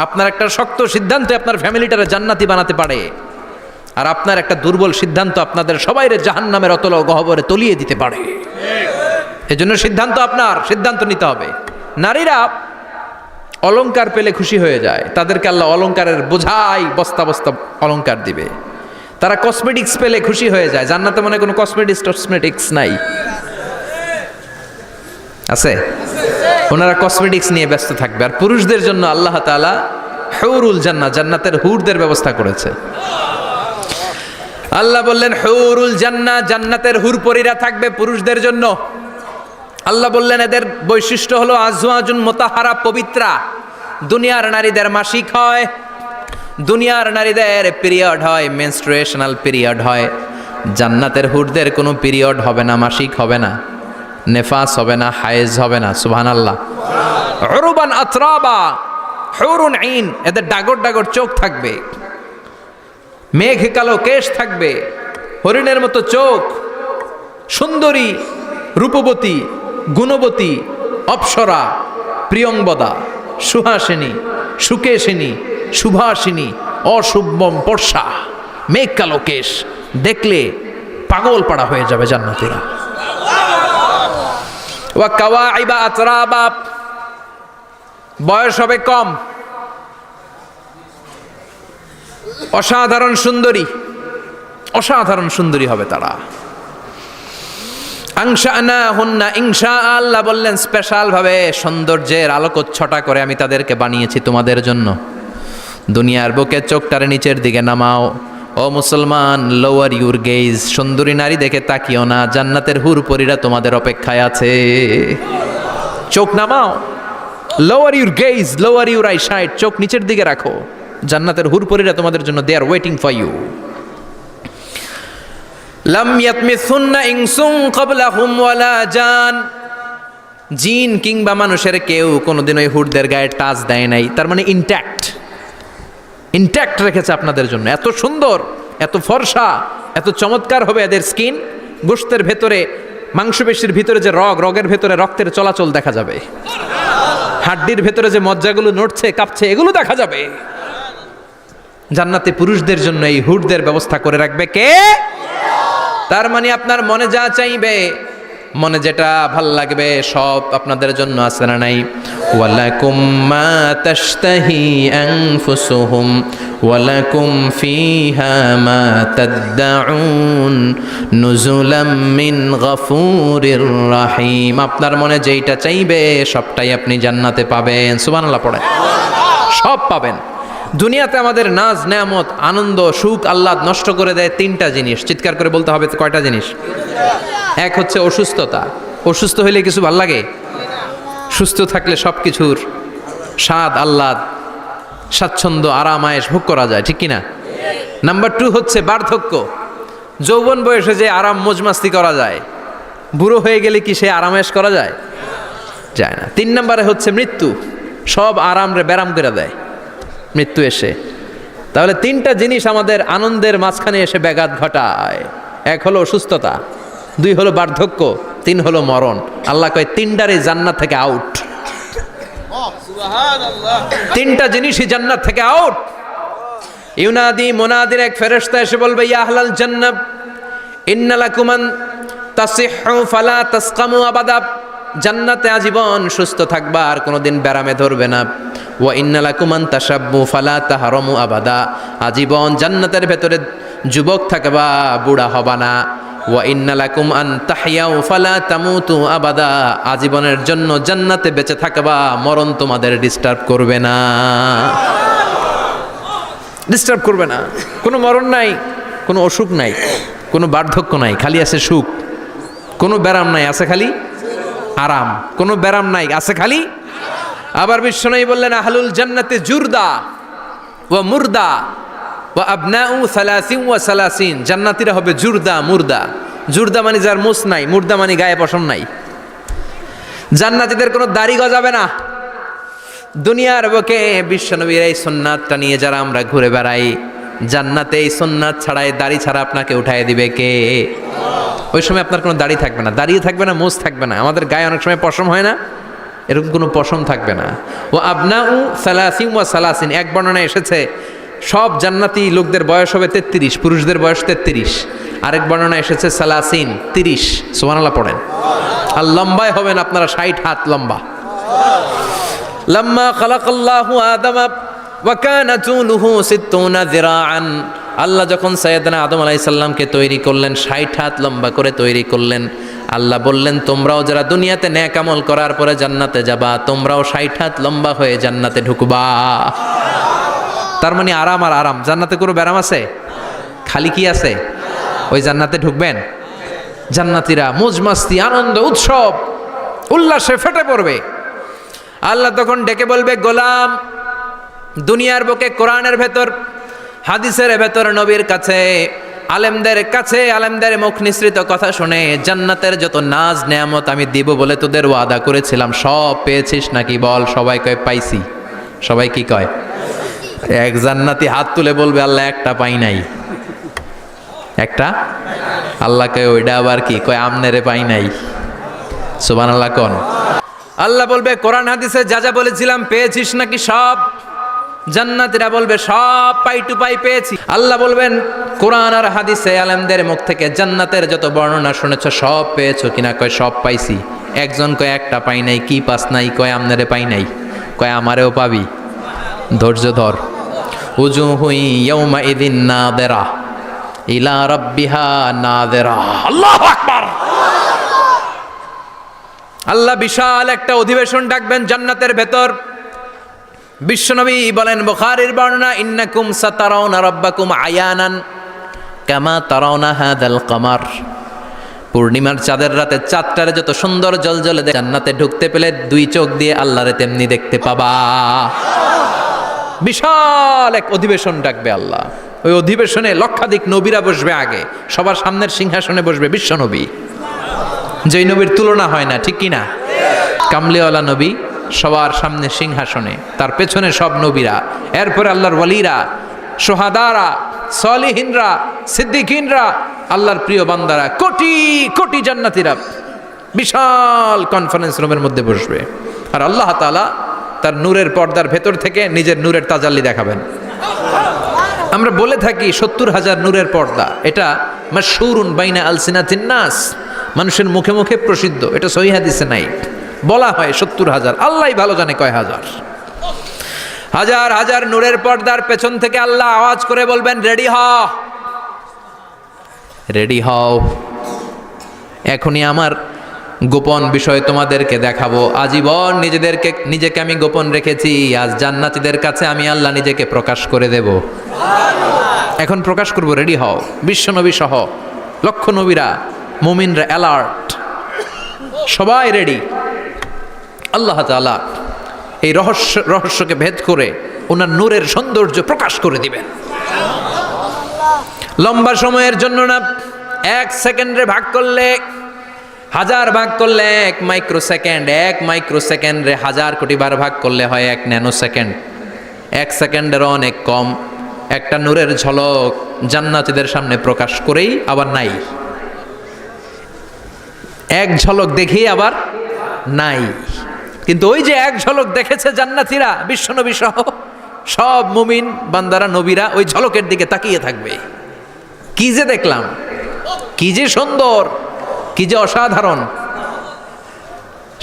আপনার একটা শক্ত সিদ্ধান্ত আপনার ফ্যামিলিটারে জান্নাতি বানাতে পারে, আর আপনার একটা দুর্বল সিদ্ধান্ত আপনাদের সবাইরে জাহান্নামের অতল গহ্বরে তলিয়ে দিতে পারে। এজন্য সিদ্ধান্ত আপনার, সিদ্ধান্ত নিতে হবে। নারীরা অলংকার পেলে খুশি হয়ে যায়, তাদেরকে আল্লাহ অলংকারের বোঝাই বস্তা বস্তা অলংকার দিবে। তারা কসমেটিক্স পেলে খুশি হয়ে যায়। জান্নাতে মনে কোনো কসমেটিক্স নাই, আছে? ওনারা কসমেটিক্স নিয়ে ব্যস্ত থাকবে। আর পুরুষদের জন্য আল্লাহ তাআলা হুরুল জান্নাহ, জান্নাতের হুরদের ব্যবস্থা করেছে। আল্লাহ বললেন হুরুল জান্নাহ, জান্নাতের হুরপরীরা থাকবে পুরুষদের জন্য। আল্লাহ বললেন এদের বৈশিষ্ট্য হলো আজওয়াজুন মুতাহারা, পবিত্রা। দুনিয়ার নারীদের মাসিক হয়, দুনিয়ার নারীদের পিরিয়ড হয়, মেনস্ট্রুয়েশনাল পিরিয়ড হয়। জান্নাতের হুরদের কোনো পিরিয়ড হবে না, মাসিক হবে না, নেফাস হবে না, হায়েজ হবে না। সুবহানাল্লাহ। উরুবান আতরাবা, হুরুন আইন, এদের ডাগর ডাগর চোখ থাকবে, মেঘ কালো কেশ থাকবে, হরিণের মতো চোখ, সুন্দরী, রূপবতী, গুণবতী, অপ্সরা, প্রিয়ংবদা, সুহাসিনী, সুকেশিনী, সুভাষিনী, অশুভম বর্ষা, মেঘ কালো কেশ, দেখলে পাগল পাড়া হয়ে যাবে জান্নাতীরা। ওয়া কাওয়াইবা আতরাবা, বয়স হবে কম, অসাধারণ সুন্দরী, অসাধারণ সুন্দরী হবে তারা। আনশানাহুন্না ইনশা, আল্লাহ বললেন স্পেশাল ভাবে সৌন্দর্যের আলোকচ্ছটা করে আমি তাদেরকে বানিয়েছি তোমাদের জন্য। দুনিয়ার বুকে চোখটারে নিচের দিকে নামাও। ও মুসলমান, লোয়ার ইউর গেজ, সুন্দরী নারী দেখে তাকিও না, জান্নাতের হুরপরীরা তোমাদের অপেক্ষায় আছে। চোখ নামাও, lower your gauge, lower your I side, চোখ নিচের দিকে রাখো, জান্নাতের হুরপরীরা তোমাদের জন্য দে আর ওয়েটিং ফর ইউ। লাম ইয়াতমিসুন্না ইনসুন ক্বাবলাহুম ওয়ালা জান, জিন কিংবা মানুষের কেউ কোনোদিন ওই হুরদের গায়ে টাচ দেয় নাই। তার মানে ইনট্যাক্ট, ইনট্যাক্ট রেখেছে আপনাদের জন্য। এত সুন্দর, এত ফর্সা, এত চমৎকার হবে এদের স্কিন। গোশতের ভেতরে, মাংসপেশির ভিতরে যে রগ, রগের ভেতরে রক্তের চলাচল দেখা যাবে, হাড্ডির ভেতরে যে মজ্জাগুলো নড়ছে কাঁপছে এগুলো দেখা যাবে। জান্নাতে পুরুষদের জন্য এই হুরদের ব্যবস্থা করে রাখবে কে? তার মানে আপনার মনে যা চাইবে, মনে যেটা ভাল লাগবে সব আপনাদের জন্য আছে না নাই? ওয়ালাকুম মা তাশতাহি আনফুসুহুম ওয়ালাকুম ফিহা মা তাদউন নুজুলাম মিন গফুরির রহিম। আপনার মনে যেইটা চাইবে সবটাই আপনি জান্নাতে পাবেন। সুবহানাল্লাহ পড়েন। সব পাবেন। দুনিয়াতে আমাদের নাজ নেয়ামত, আনন্দ, সুখ, আহ্লাদ নষ্ট করে দেয় তিনটা জিনিস। চিৎকার করে বলতে হবে কয়টা জিনিস? এক হচ্ছে অসুস্থতা। অসুস্থ হইলে কিছু ভাল লাগে? সুস্থ থাকলে সব কিছুর স্বাদ, আহ্লাদ, স্বাচ্ছন্দ্য, আরাম, আয়েশ ভোগ করা যায়, ঠিক কিনা? নাম্বার 2 হচ্ছে বার্ধক্য। যৌবন বয়সে যে আরাম মজমাস্তি করা যায়, বুড়ো হয়ে গেলে কি সে আরাম আয়েশ করা যায়? যায় না। 3 নম্বরে হচ্ছে মৃত্যু। সব আরাম রে ব্যারাম করে দেয় মৃত্যু এসে। তাহলে 3টা জিনিস আমাদের আনন্দের মাঝখানে এসে ব্যাঘাত ঘটায়। 1 হলো অসুস্থতা, 2 হলো বার্ধক্য, 3 হলো মরণ। আল্লাহ কয় 3টারই জান্নাত থেকে আউট। 3টা জিনিসই জান্নাত থেকে আউট। ইউনাদি মুনাদির এক ফেরেশতা এসে বলবে, ইয়া আহলাল জান্নাত ইন্না লাকুম আন তাসিহু ফালা তাসকামু আবাদা। জান্নাতে আজীবন সুস্থ থাকবা, আর কোনোদিন ব্যারামে ধরবে না। ওয়া ইন্না লাকুম আন তাশাব্বু ফালা তাহরামু আবাদা। আজীবন জান্নাতের ভেতরে যুবক থাকবা, বুড়া হবা না। ওয়া ইন্না লাকুম আন তাহইয়াউ ফালা তামুতু আবাদা। আজীবনের জন্য জান্নাতে বেঁচে থাকবা, মরণ তোমাদের ডিস্টার্ব করবে না। ডিস্টার্ব করবে না। কোনো মরণ নাই, কোনো অসুখ নাই, কোনো বার্ধক্য নাই, খালি আছে সুখ। কোনো ব্যারাম নাই, আছে খালি আরাম। কোনো ব্যারাম নাই, আছে খালি। আবার বিশ্বনবী বললেন, আহলুল জান্নাতে জুরদা ওয়া মুরদা ওয়া আবনাউ সালাসিন ওয়া সালাসিন। জান্নাতীরা হবে জুরদা, মুরদা। জুরদা মানে যার মুছ নাই, মুরদা মানে গায়ে পশম নাই। জান্নাতীদের কোনো দাড়ি গজাবে না। দুনিয়ার বুকে বিশ্বনবীর এই সুন্নাতটা নিয়ে যারা আমরা ঘুরে বেড়াই, জান্নাতে এই সুন্নাত ছাড়াই, দাড়ি ছাড়া আপনাকে উঠায় দিবে কে? ওই সময় আপনার কোনো দাড়ি থাকবে না, দাড়িয়ে থাকবে না, মোজ থাকবে না। আমাদের গায়ে অনেক সময় পশম হয় না, এরকম কোনো পশম থাকবে না। ও আবনাউ সালাসিন ওয়া সালাসিন। এক বর্ণনায় এসেছে সব জান্নাতি লোকদের বয়স হবে 33, পুরুষদের বয়স 33। আরেক বর্ণনায় এসেছে সালাসিন, 30। সুবহানাল্লাহ পড়েন। আর লম্বায় হবেন আপনারা 60 হাত লম্বা। লাম্মা খালাকাল্লাহু আদামা ওয়া কানা তুলুহু 60 যিরাআন। আল্লাহ যখন সাইয়েদনা আদম আলাইহিস সালামকে তৈরি করলেন, 60 হাত লম্বা করে তৈরি করলেন। আল্লাহ বললেন, তোমরাও যারা দুনিয়াতে নেক আমল করার পরে জান্নাতে যাবা, তোমরাও 60 হাত লম্বা হয়ে জান্নাতে ঢুকবা। তার মানে আরাম আর আরাম। জান্নাতে কোনো ব্যারাম আছে? খালি কি আছে? ওই জান্নাতে ঢুকবেন, জান্নাতীরা মজমাস্তি, আনন্দ, উৎসব, উল্লাসে ফেটে পড়বে। আল্লাহ তখন ডেকে বলবে, গোলাম, দুনিয়ার বুকে কোরআনের ভেতর, হাদিসের ভেতর, নবীর কাছে, আলেমদের কাছে, আলেমদের মুখ নিঃসৃত কথা শুনে জান্নাতের যত নাজ নেয়ামত আমি দিব বলে তোদের ওয়াদা করেছিলাম, সব পেয়েছিস নাকি বল? সবাই কয় পাইছি। সবাই কি কয়? এক জান্নাতি হাত তুলে বলবে, আল্লাহ একটা পাই নাই। একটা? আল্লাহ কয় ওইটা আবার কি? কয় আমনেরে পাই নাই। সুবহানাল্লাহ কোন? আল্লাহ বলবে কোরআন হাদিসে যা যা বলেছিলাম পেয়েছিস নাকি সব? জান্নাতীরা বলবে সব পাই টু পাই পেয়েছি। আল্লাহ বলবেন কোরআন আর হাদিসে আলেমদের মুখ থেকে জান্নাতের যত বর্ণনা শুনেছো সব পেয়েছো কিনা? কয় সব পাইছি। একজন কয় একটা পাই নাই। কি পাস নাই? কয় আমনারে পাই নাই। কয় আমারেও পাবি, ধৈর্য ধর। উজুহুই ইয়াউমা ইদিন নাযিরা ইলা রাব্বিহা নাযিরা। আল্লাহু আকবার। আল্লাহ বিশাল একটা অধিবেশন ডাকবেন জান্নাতের ভেতর। বিশ্বনবী বলেন, বুখারীর বর্ণনা, ইন্নাকুম সাতারাউনা রাব্বাকুম আয়ানান কামা তারাউনা হাদাল কমার। পূর্ণিমার চাঁদের রাতে চাঁদটারে যত সুন্দর জ্বলজ্বলে জান্নাতে ঢুকতে পেলে দুই চোখ দিয়ে আল্লাহরে তেমনি দেখতে পাবা। বিশাল এক অধিবেশন ডাকবে আল্লাহ। ওই অধিবেশনে লক্ষাধিক নবীরা বসবে। আগে সবার সামনের সিংহাসনে বসবে বিশ্বনবী, যেই নবীর তুলনা হয় না, ঠিক কিনা? কামলিওয়ালা নবী সবার সামনে সিংহাসনে, তার পেছনে সব নবীরা, এরপরে আল্লাহর ওয়ালিরা, সোহাদারা, সলিহিনরা, সিদ্দিকিনরা, আল্লাহর প্রিয় বান্দারা, কোটি কোটি জান্নাতীরা বিশাল কনফারেন্স রুমের মধ্যে বসবে। আর আল্লাহ তাআলা তার নূরের পর্দার ভেতর থেকে নিজের নূরের তাজাল্লি দেখাবেন। আমরা বলে থাকি 70,000 নূরের পর্দা, এটা মাশহুরুন বাইনা আলসিনাতিন নাস, মানুষের মুখে মুখে প্রসিদ্ধ। এটা সহিহ হাদিসে নাই। বলা হয় 70,000, আল্লাহই ভালো জানে কয় হাজার। হাজার হাজার নূরের পর্দার পেছন থেকে আল্লাহ আওয়াজ করে বলবেন, রেডি হও, রেডি হও, এখনই আমার গোপন বিষয় তোমাদেরকে দেখাবো। আজীবন নিজেকে আমি গোপন রেখেছি, আজ জান্নাতীদের কাছে আমি আল্লাহ নিজেকে প্রকাশ করে দেব। এখন প্রকাশ করব, রেডি হও। বিশ্বনবী সহ লক্ষ নবীরা, মুমিনরা অ্যালার্ট, সবাই রেডি। আল্লাহ তাআলা এই রহস্যকে ভেদ করে ওনার নূরের সৌন্দর্য প্রকাশ করে দিবেন। লম্বা সময়ের জন্য না, 1 সেকেন্ডে ভাগ করলে, হাজার ভাগ করলে 1 মাইক্রোসেকেন্ড, 1 মাইক্রোসেকেন্ডে 1000 কোটি বার ভাগ করলে হয় 1 ন্যানো সেকেন্ড। 1 সেকেন্ডেরও অনেক কম একটা নূরের ঝলক জান্নাতীদের সামনে প্রকাশ করেই আবার নাই। এক ঝলক দেখি আবার নাই। কিন্তু ওই যে এক ঝলক দেখেছে জান্নাতীরা, বিশ্বনবী সহ সব মুমিন বান্দারা, নবীরা ওই ঝলকের দিকে তাকিয়ে থাকবে। কি যে দেখলাম, কি যে সুন্দর, কি যে অসাধারণ।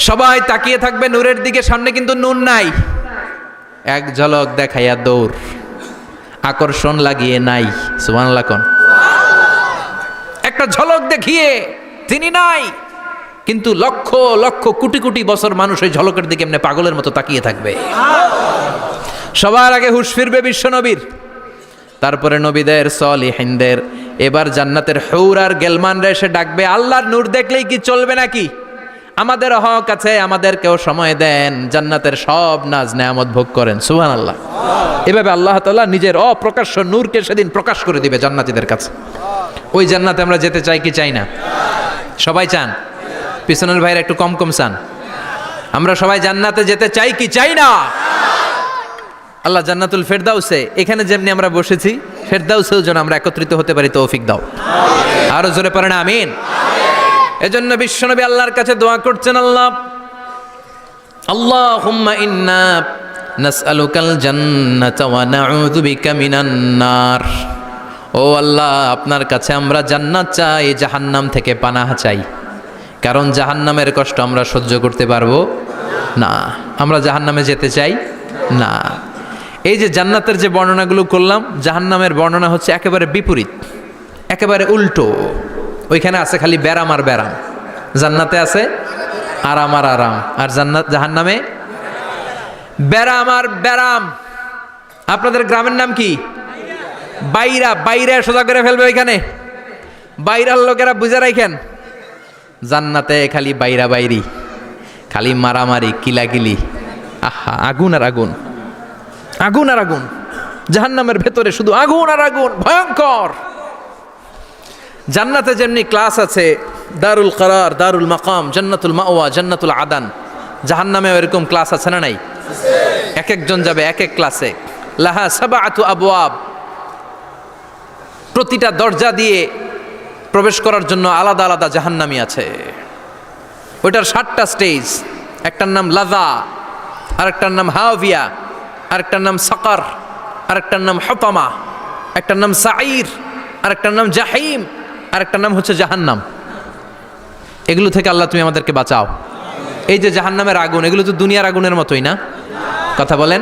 সবাই তাকিয়ে থাকবে নূরের দিকে, সামনে কিন্তু নূর নাই। এক ঝলক দেখাইয়া দৌড়, আকর্ষণ লাগিয়ে নাই। সুবহানাল্লাহ কোন? একটা ঝলক দেখিয়ে তিনি নাই, কিন্তু লক্ষ লক্ষ কোটি কোটি বছর মানুষ ওই ঝলকের দিকে এমনি পাগলের মতো তাকিয়ে থাকবে। সবার আগে হুঁশ ফিরবে বিশ্বনবীর, তারপরে নবীদের, সলিহিনদের। এবার জান্নাতের হুর আর গেলমানরা এসে ডাকবে, আল্লাহর নূর দেখলেই কি চলবে নাকি? আমাদের হক আছে, আমাদেরকেও সময় দেন, জান্নাতের সব নাজ নেয়ামত ভোগ করেন। সুবহানাল্লাহ। এভাবে আল্লাহ তাআলা নিজের অপ্রকাশ্য নূরকে সেদিন প্রকাশ করে দিবে জান্নাতীদের কাছে। ওই জান্নাতে আমরা যেতে চাই কি চাই না? সবাই চান? পিছনের ভাইরা একটু কম কম চান। আমরা সবাই জান্নাতে যেতে চাই কি চাই না? আল্লাহ জান্নাতুল ফেরদাউসে, এখানে যেমনি আমরা বসেছি, ফেরদাউসেও যেন আমরা একত্রিত হতে পারি, তৌফিক দাও। আরো জোরে পড়েন আমিন। এজন্য বিশ্বনবী আল্লাহর কাছে দোয়া করছেন, আল্লাহুম্মা ইন্না নাসআলুকাল জান্নাতা ওয়া নাউযু বিকা মিনান নার। ও আল্লাহ, আপনার কাছে আমরা জান্নাত চাই, জাহান্নাম থেকে পানাহ চাই। কারণ জাহান্নামের কষ্ট আমরা সহ্য করতে পারবো না, আমরা জাহান্নামে যেতে চাই না। এই যে জান্নাতের যে বর্ণনাগুলো করলাম, জাহান্নামের বর্ণনা হচ্ছে একেবারে বিপরীত, একেবারে উল্টো। ওইখানে আছে খালি ব্যারাম আর ব্যারাম, জান্নাতে আছে আরাম আর আরাম। আর জাহান্নামে ব্যারাম আর ব্যারাম। আপনাদের গ্রামের নাম কি? বাইরা। বাইরা সোজা করে ফেলবে ওইখানে, বাইরার লোকেরা বুঝে রাখেন। জান্নাতে খালি বাইরা বাইরি, খালি মারামারি, কিলাকিলি, আহা, আগুন আর আগুন, আগুন আর আগুন। জাহান্নামের ভেতরে শুধু আগুন আর আগুন, ভয়ঙ্কর। জান্নাতে যেমনি ক্লাস আছে, দারুল করার, দারুল মাকাম, জান্নাতুল মাওয়া, জান্নাতুল আদান, জাহান্নামেও এরকম ক্লাস আছে না নাই? এক একজন যাবে এক এক ক্লাসে। লাহা সাবআতু আবওয়াব, প্রতিটা দরজা দিয়ে প্রবেশ করার জন্য আলাদা আলাদা জাহান্নামী আছে। ওইটার 7টা স্টেজ, একটার নাম লাযা, আরেকটার নাম হাভিয়া, আরেকটার নাম সাকার, আরেকটার নাম হতামা, একটার নাম সাঈর, আরেকটার নাম জাহিম, আরেকটার নাম হচ্ছে জাহান্নাম। এগুলো থেকে আল্লাহ তুমি আমাদেরকে বাঁচাও। এই যে জাহান্নামের আগুন, এগুলো তো দুনিয়ার আগুনের মতোই না? কথা বলেন।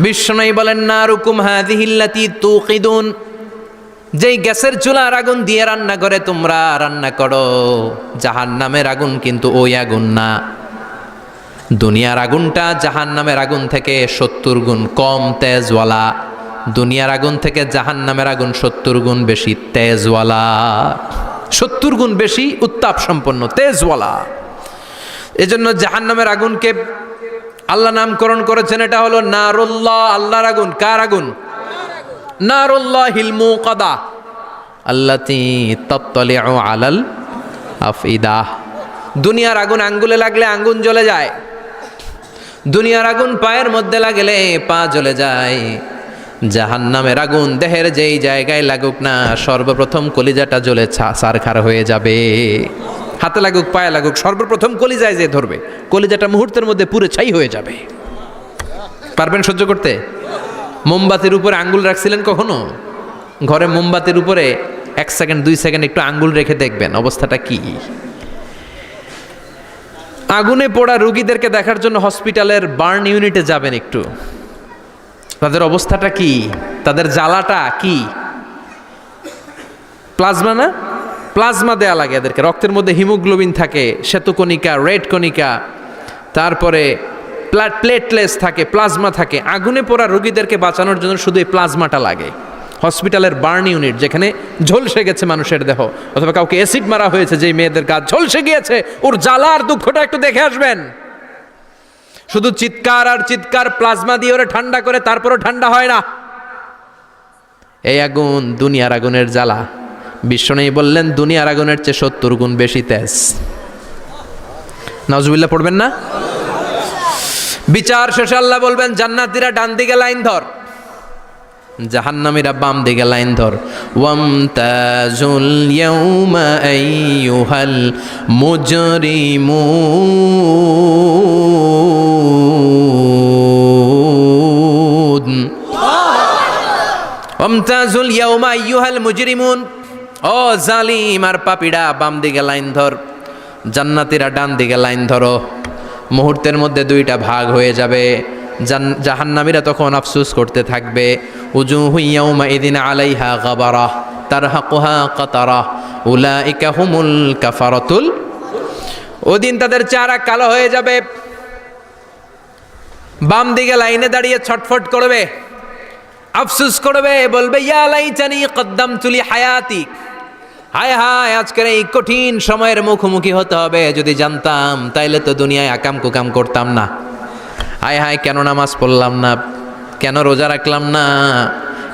বিশ্বনবী বলেন, নারুকুম হাযিহিল্লাতী তুকিদুন, যেই গ্যাসের চুলার আগুন দিয়ে রান্না করে তোমরা রান্না করো, জাহান্নামের আগুন কিন্তু ওই আগুন না। দুনিয়ার আগুনটা জাহান্নামের আগুন থেকে 70 গুণ কম তেজওয়ালা। দুনিয়ার আগুন থেকে জাহান্নামের আগুন 70 গুণ বেশি তেজওয়ালা, 70 গুণ বেশি উত্তাপ সম্পন্ন তেজওয়ালা। এজন্য জাহান্নামের আগুনকে আল্লাহ নামকরণ করেছেন, এটা হলো নারুল্লাহ, আল্লাহর আগুন। কার আগুন? নারুল্লাহিল মুকাদা আল্লাতী তাত্তালিউ আলাল আফইদা। দুনিয়ার আগুন আঙ্গুলে লাগলে আঙ্গুল জ্বলে যায়, দুনিয়ার আগুন পায়ের মধ্যে লাগলে পা জ্বলে যায়। জাহান্নামের আগুন দেহের যেই জায়গায় লাগুক না, সর্বপ্রথম কলিজাটা জ্বলে ছারখার হয়ে যাবে। হাতে লাগুক, পায়ে লাগুক, সর্বপ্রথম কলিজায় যে ধরবে, কলিজাটা মুহূর্তের মধ্যে পুরো ছাই হয়ে যাবে। পারবেন সহ্য করতে? মোমবাতির উপরে আঙ্গুল রাখছিলেন কখনো? ঘরে মোমবাতির উপরে 1 সেকেন্ড 2 সেকেন্ড একটু আঙ্গুল রেখে দেখবেন অবস্থাটা কি। আগুনে পোড়া রোগীদেরকে দেখার জন্য হসপিটালের বার্ন ইউনিটে যাবেন, একটু তাদের অবস্থাটা কি, তাদের জ্বালাটা কি। প্লাজমা না, প্লাজমা দেয়া লাগে এদেরকে। রক্তের মধ্যে হিমোগ্লোবিন থাকে, শ্বেতকণিকা, রেড কণিকা, তারপরে প্লেটলেস থাকে, প্লাজমা থাকে। আগুনে পোড়া রোগীদেরকে বাঁচানোর জন্য শুধু এই প্লাজমাটা লাগে। হসপিটালের বার্ন ইউনিট, যেখানে ঝলসে গেছে মানুষের দেহ, অথবা কাউকে অ্যাসিড মারা হয়েছে, যেই মেয়েদের গা ঝলসে গিয়েছে, ওর জ্বালার দুঃখটা একটু দেখে আসবেন। শুধু চিৎকার আর চিৎকার, প্লাজমা দিয়ে ওরা ঠান্ডা করে, তারপরও ঠান্ডা হয় না। এই আগুন দুনিয়ার আগুনের জ্বালা। বিশ্বনবী বললেন দুনিয়ার আগুনের চেয়ে 70 গুণ বেশি তেজ। নাউজুবিল্লাহ পড়বেন না? বিচার শেষে আল্লাহ বলবেন, জান্নাতীরা ডান দিকে লাইন ধর, জাহান্নামীরা বাম দিকে লাইন ধর। ওয়ামতাজুল ইয়াউমা আইয়ুহাল মুজরিমুন, ওয়ামতাজুল ইয়াউমা আইয়ুহাল মুজরিমুন, ও জালিম আর পাপীরা বাম দিকে লাইন ধর, জান্নাতীরা ডান দিকে লাইন ধরো। মুহূর্তের মধ্যে দুইটা ভাগ হয়ে যাবে। জাহান্নামীরা তখন আফসোস করতে থাকবে, উজুহু ইয়াউমাইযিন আলাইহা গাবারা তারহাকুহা কাতারা উলাইকা হুমুল কাফারাতুল। ওদিন তাদের চেহারা কালো হয়ে যাবে। বাম দিকে লাইনে দাঁড়িয়ে ছটফট করবে, আফসোস করবে, বলবে ইয়া লাইতানি কদ্দামতু লি হায়াতি, হায় হায় আজকের এই কঠিন সময়ের মুখোমুখি হতে হবে, যদি জানতাম তাইলে তো দুনিয়ায় আকাম কুকাম করতাম না। হায় হায় কেন নামাজ পড়লাম না, কেন রোজা রাখলাম না,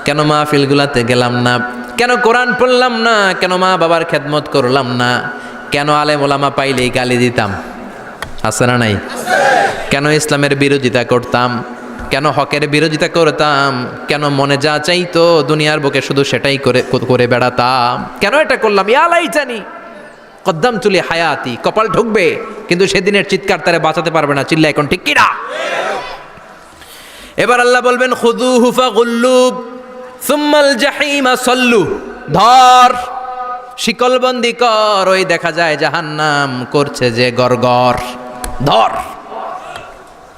কেন মাহফিলগুলাতে গেলাম না, কেন কোরআন পড়লাম না, কেন মা বাবার খেদমত করলাম না, কেন আলেম ওলামা পাইলেই গালি দিতাম, আছে না নাই? কেন ইসলামের বিরোধিতা করতাম, কেন হকের বিরোধিতা করতাম, কেন মনে যা চাইতো দুনিয়ার বুকে শুধু সেটাই করে বেড়াতাম, কেন এটা করলাম? ইয়া লাইতানি কদ্দামতু লি হায়াতি। কপাল ঢুকবে, কিন্তু সেদিনের চিৎকার তারে বাঁচাতে পারবে না। চিল্লা এখন ঠিক কিনা? এবার আল্লাহ বলবেন, খুযুহু ফাগুল্লু সুম্মাল জাহিমা সাল্লু, ধর শিকলবন্দি কর। ওই দেখা যায় জাহান্নাম করছে যে গরগর, ধর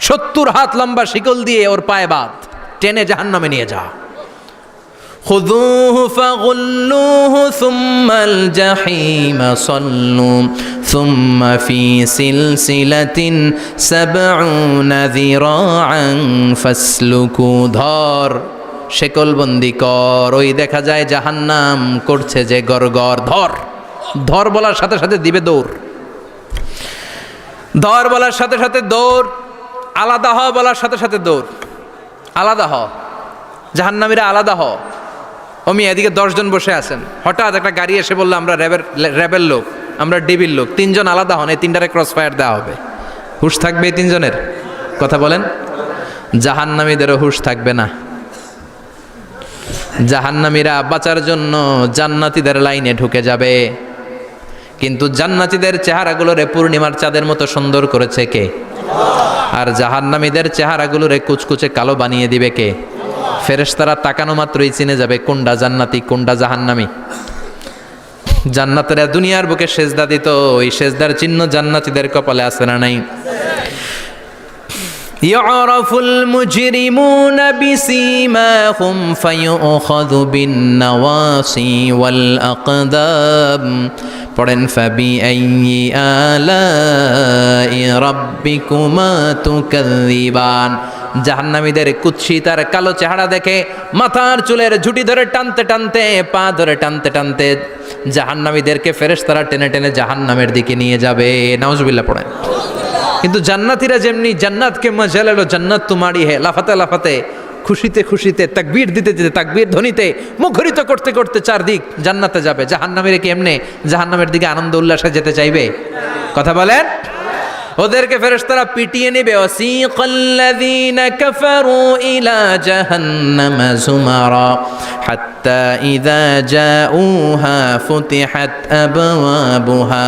70 হাত লম্বা শিকল দিয়ে ওর পায়ে বাঁধ, টেনে জাহান্নামে নিয়ে যা। খুযুহু ফাগুল্লুহু সুম্মাল জাহিমা সাল্লু সুম্মা ফি সিলসিলাতিন ৭০ যিরাআন ফাসলুকু, ধর শিকলবন্দি কর। ওই দেখা যায় জাহান্নাম করছে যে গরগর, ধর। ধর বলার সাথে সাথে দিবে দৌড়, ধর বলার সাথে সাথে দৌড়, আলাদা হ বলার সাথে সাথে দৌড়। আলাদা হ, জাহান্নামীরা আলাদা হ। অমি এদিকে 10 জন বসে আছেন, হঠাৎ একটা গাড়ি এসে বললো আমরা র্যাবের লোক, আমরা ডিবির লোক, 3 জন আলাদা হন, এই 3টারে ক্রস ফায়ার দেওয়া হবে। হুশ থাকবে এই 3 জনের? কথা বলেন। জাহান্নামীদেরও হুশ থাকবে না। জাহান্নামীরা বাঁচার জন্য জান্নাতীদের লাইনে ঢুকে যাবে, কিন্তু জান্নাতীদের চেহারাগুলোরে পূর্ণিমার চাঁদের মতো সুন্দর করেছে কে? আর জাহান্নামীদের চেহারাগুলোরে কুচকুচে কালো বানিয়ে দিবে কে? ফেরেশতারা তাকানো মাত্রই চিনে যাবে কোনটা জান্নাতি কোনটা জাহান্নামী। জান্নাতেরা দুনিয়ার বুকে সেজদা দিত, ওই সেজদার চিহ্ন জান্নাতীদের কপালে আছে না নাই? ইয়ারাফুল মুজরিমুনা বিসীমাহুম ফায়ুখাযু বিন-নাওয়াসি ওয়াল আকদাম। পড়েন ফাবিআইয়ি আলাই রাব্বিকুমা তুকাযযিবান। জাহান্নামীদের কুৎসিত আর কালো চেহারা দেখে মাথার চুলের ঝুঁটি ধরে টানতে টানতে, পা ধরে টানতে টানতে জাহান্নামীদেরকে ফেরেশতারা টেনে টেনে জাহান্নামের দিকে নিয়ে যাবে। নাউজুবিল্লাহ পড়েন। কিন্তু জান্নাতীরা যেমনি জান্নাতকে মজা লেলো জান্নাত তোমারই হে, লাফাতে লাফাতে খুশিতে খুশিতে তাকবীর দিতে দিতে তাকবীর ধ্বনিতে মুখরিত করতে করতে চারদিক জান্নাতে যাবে। জাহান্নামীরা কি এমনি জাহান্নামের দিকে আনন্দ উল্লাসে যেতে চাইবে? কথা বলেন। ওদেরকে ফেরেশতারা পিটিয়ে নেবে। ওয়াসিকাল্লাযীনা কাফারু ইলা জাহান্নামা যুমারা হাত্তা ইযা জাউহা ফুতিহাত আবওয়াবুহা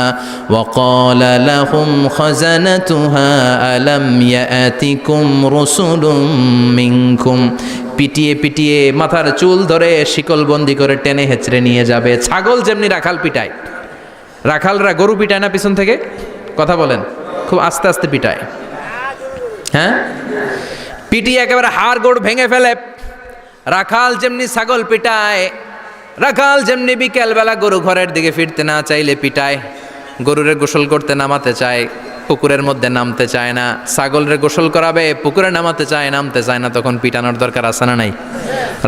ওয়া ক্বালা লাহুম খাযানাতুহা আলাম ইয়াতিকুম রাসূলুম মিনকুম। পিটিয়ে পিটিয়ে মাথার চুল ধরে শিকলবন্দি করে টেনে হেঁচড়ে নিয়ে যাবে। ছাগল যেমনি রাখাল পিটায়, রাখালরা গরু পিটায় না পিছন থেকে? কথা বলেন। খুব আস্তে আস্তে পিটায়, হ্যাঁ, পিটিয়ে একেবারে হাড় গোড় ভেঙে ফেলে। রাখাল যেমনি ছাগল পিটায়, রাখাল যেমনি বিকেলবেলা গরু ঘরের দিকে ফিরতে না চাইলে পিটায়, গরুরে গোসল করতে নামাতে চায়, পুকুরের মধ্যে নামতে চায় না, ছাগলের গোসল করাবে, পুকুরে নামাতে চায়, নামতে চায় না, তখন পিটানোর দরকার আছে না নাই?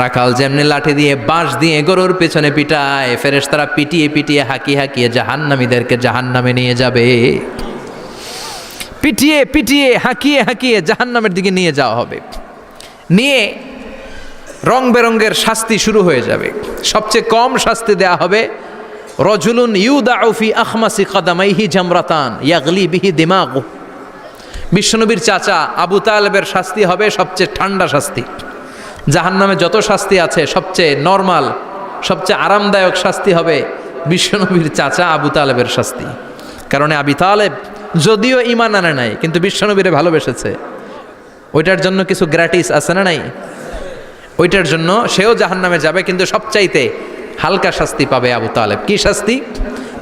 রাখাল যেমনি লাঠি দিয়ে বাঁশ দিয়ে গরুর পেছনে পিটায়, ফেরেশতারা পিটিয়ে পিটিয়ে হাঁকিয়ে হাঁকিয়ে জাহান্নামীদেরকে জাহান্নামে নিয়ে যাবে। পিটিয়ে পিটিয়ে হাঁকিয়ে হাঁকিয়ে জাহান্নামের দিকে নিয়ে যাওয়া হবে। নিয়ে রং বেরঙ্গের শাস্তি শুরু হয়ে যাবে। সবচেয়ে কম শাস্তি দেয়া হবে রজুলুন ইউদাউ ফি আখমাসি কদামাইহি জামরাতান ইয়াগলি বিহি দিমাগু। বিশ্বনবীর চাচা আবু তালেবের শাস্তি হবে সবচেয়ে ঠান্ডা শাস্তি। জাহান্নামে যত শাস্তি আছে সবচেয়ে নরমাল, সবচেয়ে আরামদায়ক শাস্তি হবে বিশ্বনবীর চাচা আবু তালেবের শাস্তি। কারণ আবু তালেব যদিও ঈমান আনে নাই, কিন্তু বিশ্বনবীরে ভালোবেসেছে। ওইটার জন্য কিছু গ্র্যাটিস আছে না নাই? ওইটার জন্য সেও জাহান্নামে যাবে, কিন্তু সবচাইতে হালকা শাস্তি পাবে আবু তালেব। কি শাস্তি?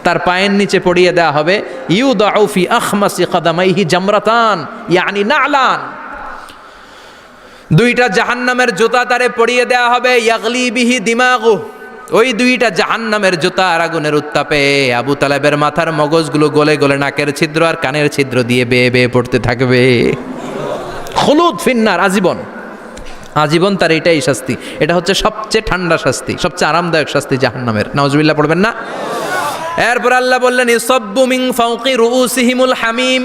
তার পায়ের নিচে পড়িয়ে দেওয়া হবে ইউদাউ ফি আখমাসি কদামাইহি জামরাতান ইয়ানি নালান। দুইটা জাহান্নামের জুতা তারে পড়িয়ে দেওয়া হবে, ইয়াগলি বিহি দিমাগু। ওই দুইটা জাহান্নামের জুতা আর আগুনের উত্তাপে আবু তালেবের মাথার মগজগুলো গলে গলে নাকের ছিদ্র আর কানের ছিদ্র দিয়ে বেয়ে বেয়ে পড়তে থাকবে। খুলুদ ফিন্নার, আজীবন, আজীবন তার এটাই শাস্তি। এটা হচ্ছে সবচেয়ে ঠান্ডা শাস্তি, সবচেয়ে আরামদায়ক শাস্তি জাহান্নামের। নাউজুবিল্লাহ পড়বেন না? এরপর আল্লাহ বললেন ইসাব্বু মিন ফাওকি রুউসিহিমুল হামিম।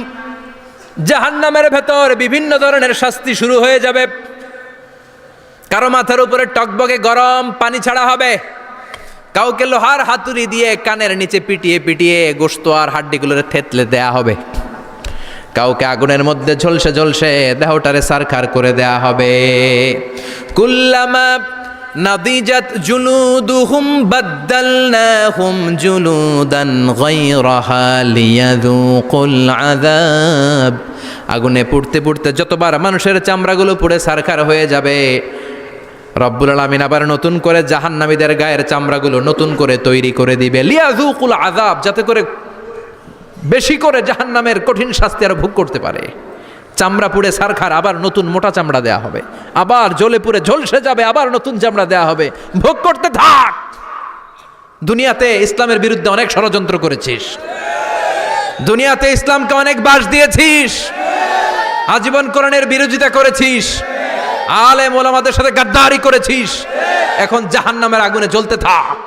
জাহান্নামের ভেতর বিভিন্ন ধরনের শাস্তি শুরু হয়ে যাবে। কারো মাথার উপরে টকবকে গরম পানি ছাড়া হবে, কাউকে লোহার হাতুড়ি দিয়ে কানের নিচে পিটিয়ে পিটিয়ে গোশত আর হাড্ডিগুলোরে থেতলে দেয়া হবে, কাউকে আগুনের মধ্যে ঝলসে ঝলসে দেহটারে সারখার করে দেয়া হবে। কুল্লামা নাদিজাত জুলুদুহুম বাদদালনাহুম জুলুদান গায়রাহা লিয়াযুকুল আযাব। আগুনে পুড়তে পুড়তে যতবার মানুষের চামড়াগুলো পুড়ে সারখার হয়ে যাবে, রব্বুল আলামিন আবার নতুন করে জাহান্নামীদের গায়ের চামড়াগুলো নতুন করে তৈরি করে দিবে। লিয়াযুকুল আযাব, যাতে করে বেশি করে জাহান্নামের কঠিন শাস্তি আর ভোগ করতে পারে। চামড়া পুড়ে সারখার, আবার নতুন মোটা চামড়া দেয়া হবে, আবার জ্বলে পুড়ে ঝলসে যাবে, আবার নতুন চামড়া দেয়া হবে। ভোগ করতে থাক। দুনিয়াতে ইসলামের বিরুদ্ধে অনেক ষড়যন্ত্র করেছিস, দুনিয়াতে ইসলামকে অনেক বাস দিয়েছিস, আজীবন কোরআনের বিরোধিতা করেছিস, আলেম ওলামাদের সাথে গাদ্দারি করেছিস। এখন জাহান্নামের আগুনে জ্বলতে থাক,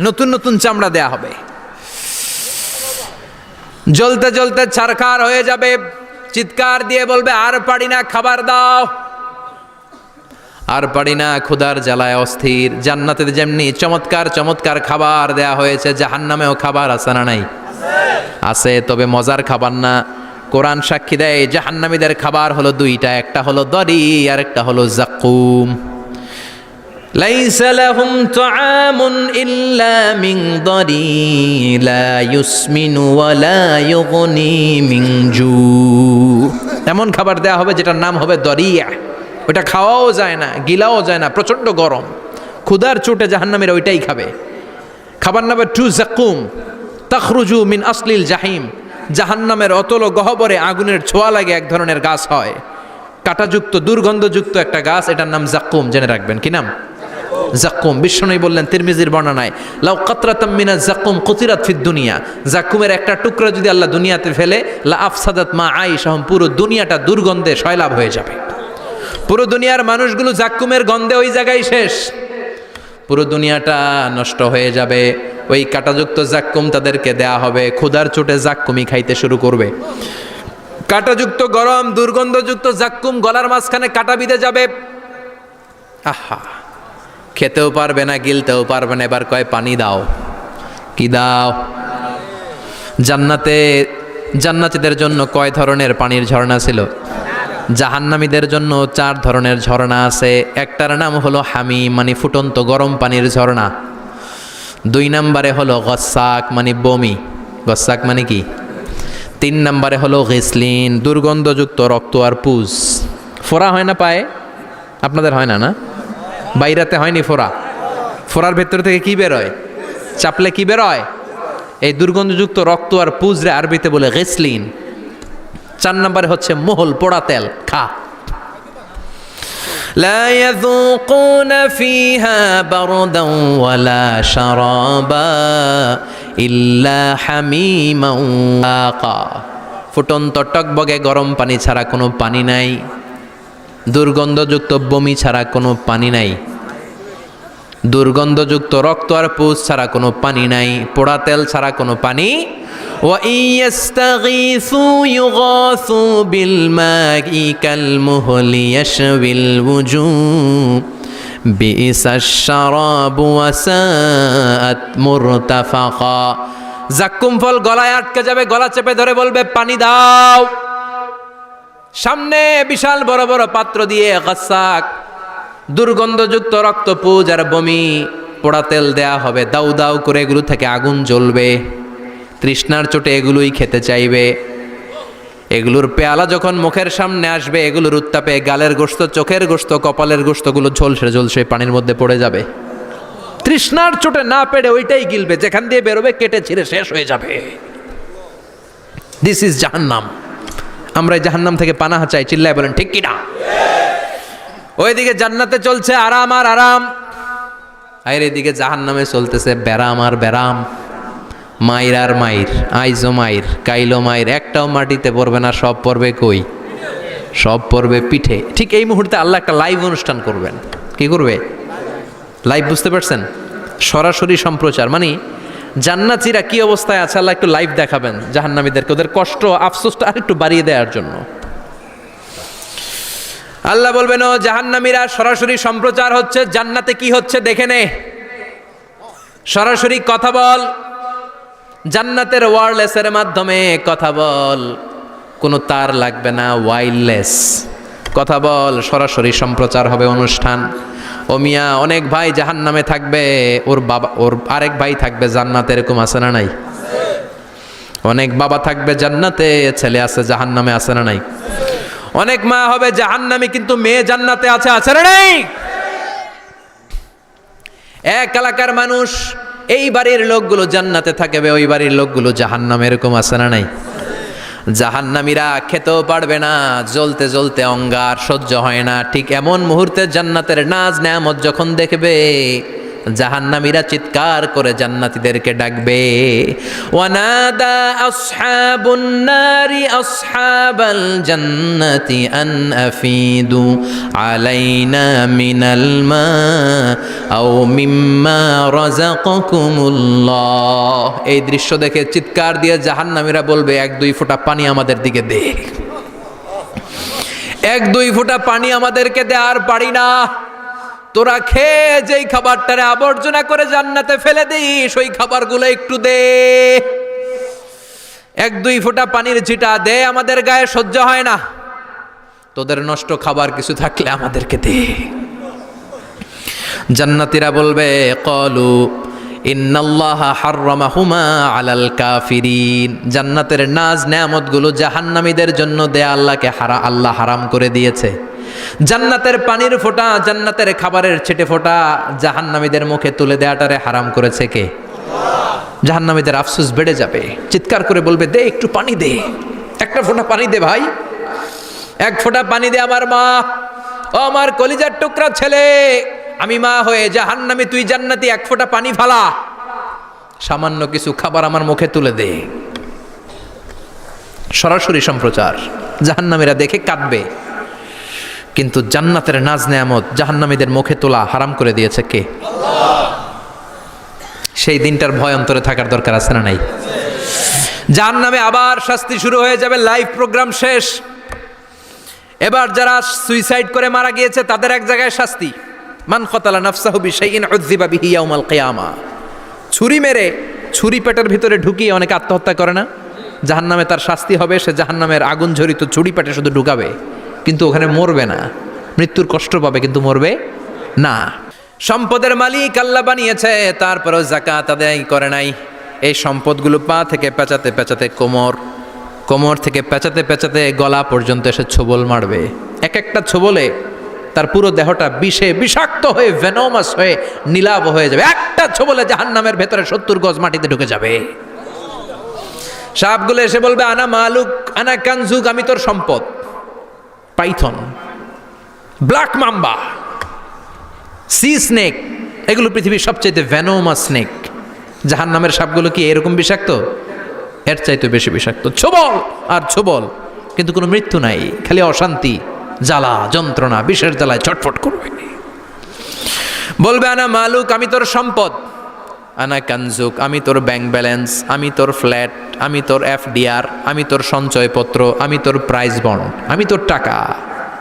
নতুন নতুন চামড়া দেয়া হবে। জ্বলতে জ্বলতে ছারখার হয়ে যাবে, চিৎকার দিয়ে বলবে আর পারি না, খাবার দাও। আর পারি না, ক্ষুধার জ্বালায় অস্থির। জান্নাতে যেমনি চমৎকার চমৎকার খাবার দেয়া হয়েছে, জাহান্নামেও খাবার আছে না নাই? আছে, তবে মজার খাবার না। কোরআন সাক্ষী দেয় জাহান্নামীদের খাবার হলো দুইটা, একটা হলো দরি আর একটা হলো জাকুম। লাইসা লাহুম তুআমুন ইল্লা মিন দারি লা ইউসমিনু ওয়া লা ইউগনি মিন জু। এমন খাবার দেয়া হবে যেটার নাম হবে দরিয়া, ওটা খাওয়াও যায় না, গিলাও যায় না, প্রচণ্ড গরম, ক্ষুধার চোটে জাহান্নামীরা ওইটাই খাবে। খাবার নাম্বার 2 জাকুম তাখরুজু মিন আসলিল জাহিম। জাহান্নামের অতল গহ্বরে আগুনের ছোঁয়া লাগে এক ধরনের গাছ হয়, কাঁটাযুক্ত দুর্গন্ধযুক্ত একটা গাছ, এটার নাম জাকুম। জেনে রাখবেন, কি নাম? জাকুম। বিশ্বনবী বললেন তিরমিজির বর্ণনায়, লাউ কাতরাতাম মিনাজ জাকুম কুতিরাত ফিদ দুনিয়া, জাকুমের একটা টুকরা যদি আল্লাহ দুনিয়াতে ফেলে, লা আফসাদাত মা আইশাহুম, পুরো দুনিয়াটা দুর্গন্ধে সয়লাব হয়ে যাবে। পুরো দুনিয়ার মানুষগুলো জাকুমের গন্ধে ওই জায়গায় শেষ, পুরো দুনিয়াটা নষ্ট হয়ে যাবে। ওই কাঁটাযুক্ত জাক্কুম তাদেরকে দেয়া হবে, ক্ষুধার চোটে জাক্কুমই খাইতে শুরু করবে। কাঁটাযুক্ত গরম দুর্গন্ধযুক্ত জাক্কুম গলার মাঝখানে কাঁটা বিঁধে যাবে। আহা, খেতেও পারবে না, গিলতেও পারবে না। এবার কয় পানি দাও। কি দাও? জান্নাতীদের জন্য কয় ধরনের পানির ঝর্ণা ছিল? জাহান্নামীদের জন্য 4 ধরনের ঝর্ণা আছে। একটার নাম হলো হামিম, মানে ফুটন্ত গরম পানির ঝর্ণা। 2 নম্বরে হলো গসাক, মানে বমি। গসাক মানে কি? 3 নম্বরে হলো গিসলিন, দুর্গন্ধযুক্ত রক্ত আর পুজ। ফোড়া হয় না পায়ে? আপনাদের হয় না? না, বাইরাতে হয়নি ফোড়া? ফোড়ার ভেতর থেকে কি বেরোয়? চাপলে কি বেরোয়? এই দুর্গন্ধযুক্ত রক্ত আর পুজ রে আরবিতে বলে গিসলিন। 4 নম্বরে হচ্ছে মোহল, পোড়া তেল। খা। লা ইয়াযুকুনা ফিহা বারদান ওয়ালা শারাবা ইল্লা হামিমান ওয়াকা। ফুটন্ত টকবগে গরম পানি ছাড়া কোনো পানি নাই, দুর্গন্ধযুক্ত বমি ছাড়া কোনো পানি নাই, দুর্গন্ধযুক্ত রক্ত আর পুজ ছাড়া কোনো পানি নাই, পোড়া তেল ছাড়া কোনো পানি। وَإِن يَسْتَغِيثُوا يُغَاثُوا بِالْمَاءِ كَالْمُهْلِ يَشْوِي الْوُجُوهَ بِئْسَ الشَّرَابُ وَسَاءَتْ مُرْتَفَقًا। জাক্কুম ফল গলায় আটকে যাবে, গলা চেপে ধরে বলবে পানি দাও। সামনে বিশাল বড় বড় পাত্র দিয়ে গাসাক, দুর্গন্ধযুক্ত রক্ত, পুজ আর বমি, পোড়া তেল দেয়া হবে। দাউ দাউ করে এগুলো থেকে আগুন জ্বলবে। তৃষ্ণার চোটে এগুলোই খেতে চাইবে। এগুলোর পেয়ালা যখন মুখের সামনে আসবে, এগুলোর উত্তাপে গালের গোশত, চোখের গোশত, কপালের গোশতগুলো ঝলসে ঝলসে পানির মধ্যে পড়ে যাবে। তৃষ্ণার চোটে না পেড়ে ওইটাই গিলবে, যেখান দিয়ে বেরোবে কেটে ছিঁড়ে শেষ হয়ে যাবে। দিস ইজ জাহান্নাম। আমরা এই জাহান্নাম থেকে পানাহা চাই। চিল্লায় বলেন ঠিক কিনা? ওইদিকে জান্নাতে চলছে আরাম আর আরাম, আর এদিকে জাহান্নামে চলতেছে ব্যারাম আর ব্যারাম, মাইর আর মাইর, আইজো মাইর, কাইলো মাইর। একটাও মাটিতে পড়বে না, সব পড়বে কই? সব পড়বে পিঠে। ঠিক এই মুহূর্তে আল্লাহ একটা লাইভ অনুষ্ঠান করবেন। কি করবে? লাইভ, বুঝতে পারছেন? সরাসরি সম্প্রচার, মানে জান্নাতীরা কি অবস্থায় আছে আল্লাহ একটু লাইভ দেখাবেন জাহান্নামীদেরকে, ওদের কষ্ট আফসোসটা আর একটু বাড়িয়ে দেওয়ার জন্য। আল্লাহ বলবেন, ও জাহান্নামীরা, সরাসরি সম্প্রচার হচ্ছে, জান্নাতে কি হচ্ছে দেখে নে, সরাসরি কথা বল, জান্নাতের ওয়্যারলেসের মাধ্যমে কথা বল, কোনো তার লাগবে না, ওয়্যারলেস কথা বল, সরাসরি সম্প্রচার হবে অনুষ্ঠান। ও মিয়া, অনেক ভাই জাহান্নামে থাকবে, ওর বাবা, ওর আরেক ভাই থাকবে জান্নাতে, এরকম আছে না নাই? অনেক বাবা থাকবে জান্নাতে, ছেলে আছে জাহান্নামে, আছে না নাই? অনেক মা হবে জাহান্নামী, কিন্তু মেয়ে জান্নাতে আছে, আছে না নাই? এক এলাকার মানুষ, এই বাড়ির লোকগুলো জান্নাতে থাকবে, ওই বাড়ির লোকগুলো জাহান্নামে, এরকম আছে না নাই? জাহান্নামীরা খেতেও পারবে না, জ্বলতে জ্বলতে অঙ্গার সহ্য হয় না। ঠিক এমন মুহূর্তে জান্নাতের নাজ নেয়ামত যখন দেখবে, জাহান্নামীরা চিৎকার করে জান্নাতীদেরকে ডাকবে, ওয়ানাদা আসহাবুন নারি আসহাবাল জান্নাতি আন আফিদু আলাইনা মিনাল মা আও মিম্মা রাযাকাকুমুল্লাহ। এই দৃশ্য দেখে চিৎকার দিয়ে জাহান্নামীরা বলবে, 1-2 ফোঁটা পানি আমাদের দিকে দে, 1-2 ফোঁটা পানি আমাদেরকে দে, আর পারি না। তোরা খেয়ে যেই খাবারটারে আবর্জনা করে জান্নাতে ফেলে দিস, ওই খাবারগুলো একটু দে, 1-2 ফোঁটা পানির ছিটা দে, আমাদের গায়ে সহ্য হয় না। তোদের নষ্ট খাবার কিছু থাকলে আমাদেরকে দে। জান্নাতীরা বলবে ক্বালু ইন্নাল্লাহা হাররামাহুমা আলাল কাফিরিন, জান্নাতের নাজ নেয়ামতগুলো জাহান্নামীদের জন্য দেয়া আল্লাহ হারাম করে দিয়েছে। জান্নাতের পানির ফোঁটা, জান্নাতের খাবারের ছিটে ফোঁটা জাহান্নামীদের মুখে তুলে দেয়াটারে হারাম করেছে কে? জাহান্নামীদের আফসোস বেড়ে যাবে, চিৎকার করে বলবে দে একটু পানি দে, একটা ফোঁটা পানি দে ভাই, এক ফোঁটা পানি দে আমার মা, ও আমার কলিজার টুকরা ছেলে, আমি মা হয়ে জাহান্নামী, তুই জান্নাতি, এক ফোঁটা পানি ফালা, সামান্য কিছু খাবার আমার মুখে তুলে দে। সরাসরি সম্প্রচার, জাহান্নামীরা দেখে কাঁদবে। কিন্তু জান্নাতের নাজ নেয়ামত জাহান্নামীদের মুখে তোলা হারাম করে দিয়েছে কে? সেই দিনটার ভয় অন্তরে থাকার দরকার আছে না নাই? জাহান্নামে আবার শাস্তি শুরু হয়ে যাবে, লাইভ প্রোগ্রাম শেষ। এবার যারা সুইসাইড করে মারা গিয়েছে তাদের এক জায়গায় শাস্তি। মান কতালা নাফসাহু বিশাইইন উযযিবা বিহি ইয়াউমাল কিয়ামা, ছুরি মেরে ছুরি পেটের ভিতরে ঢুকিয়ে অনেকে আত্মহত্যা করে না? জাহান্নামে তার শাস্তি হবে, সে জাহান্নামের আগুন ঝরিত ছুরি পেটে শুধু ঢুকাবে, কিন্তু ওখানে মরবে না, মৃত্যুর কষ্ট পাবে কিন্তু মরবে না। সম্পদের মালিক আল্লাহ বানিয়েছে, তারপরেও যাকাত আদায় করে নাই। এই সম্পদগুলো পা থেকে পেঁচাতে পেঁচাতে কোমর থেকে পেঁচাতে পেঁচাতে গলা পর্যন্ত এসে ছোবল মারবে। এক একটা ছোবলে তার পুরো দেহটা বিষে বিষাক্ত হয়ে ভেনোমাস হয়ে নীলাভ হয়ে যাবে। একটা ছোবলে জাহান্নামের ভেতরে 70 গজ মাটিতে ঢুকে যাবে। সাপগুলো এসে বলবে আনা মালুক আনা কানজুক, আমি তোর সম্পদ। Python, black mamba, C snake, এগুলো পৃথিবীর সবচাইতে ভেনোমাস স্নেক। জাহান্নামের সাপগুলো কি এরকম বিষাক্ত? এর চাইতে বেশি বিষাক্ত। ছোবল আর ছোবল, কিন্তু কোনো মৃত্যু নাই, খালি অশান্তি, জ্বালা যন্ত্রণা, বিষের জ্বালায় ছটফট করবে। বলবে আনা মালুক, আমি তোর সম্পদ। আনা কানজুক, আমি তোর ব্যাংক ব্যালেন্স, আমি তোর ফ্ল্যাট, আমি তোর এফডিআর, আমি তোর সঞ্চয়পত্র, আমি তোর প্রাইজ বন্ড, আমি তোর টাকা।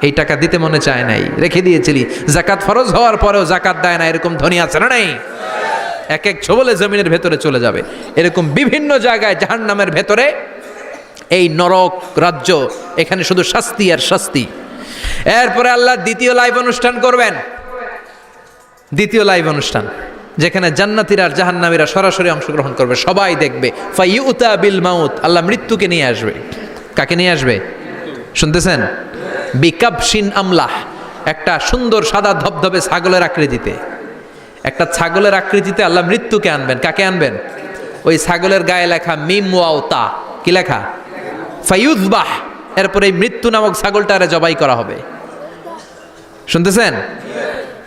এই টাকা দিতে মনে চায় নাই, রেখে দিয়েছিলি, জাকাত ফরজ হওয়ার পরেও জাকাত দেয় না, এরকম ধনী আছে না নাই? এক এক ছোবলে জমিনের ভেতরে চলে যাবে। এরকম বিভিন্ন জায়গায় জাহান্নামের ভেতরে এই নরক রাজ্য, এখানে শুধু শাস্তি আর শাস্তি। এরপরে আল্লাহ দ্বিতীয় লাইভ অনুষ্ঠান করবেন, দ্বিতীয় লাইভ অনুষ্ঠান, যেখানে জান্নাতীরা আর জাহান্নামীরা সরাসরি অংশগ্রহণ করবে, সবাই দেখবে। ফাইউতা বিল মাউত, আল্লাহ মৃত্যুকে নিয়ে আসবে। কাকে নিয়ে আসবে শুনতেছেন? বিকাবশিন আমলাহ, একটা সুন্দর সাদা ধবধবে ছাগলের আকৃতিতে, একটা ছাগলের আকৃতিতে আল্লাহ মৃত্যুকে আনবেন। কাকে আনবেন? ওই ছাগলের গায়ে লেখা মিম ওয়াও তা, কি লেখা? ফাইউযবাহ। এরপরে এই মৃত্যু নামক ছাগলটারে জবাই করা হবে। শুনতেছেন?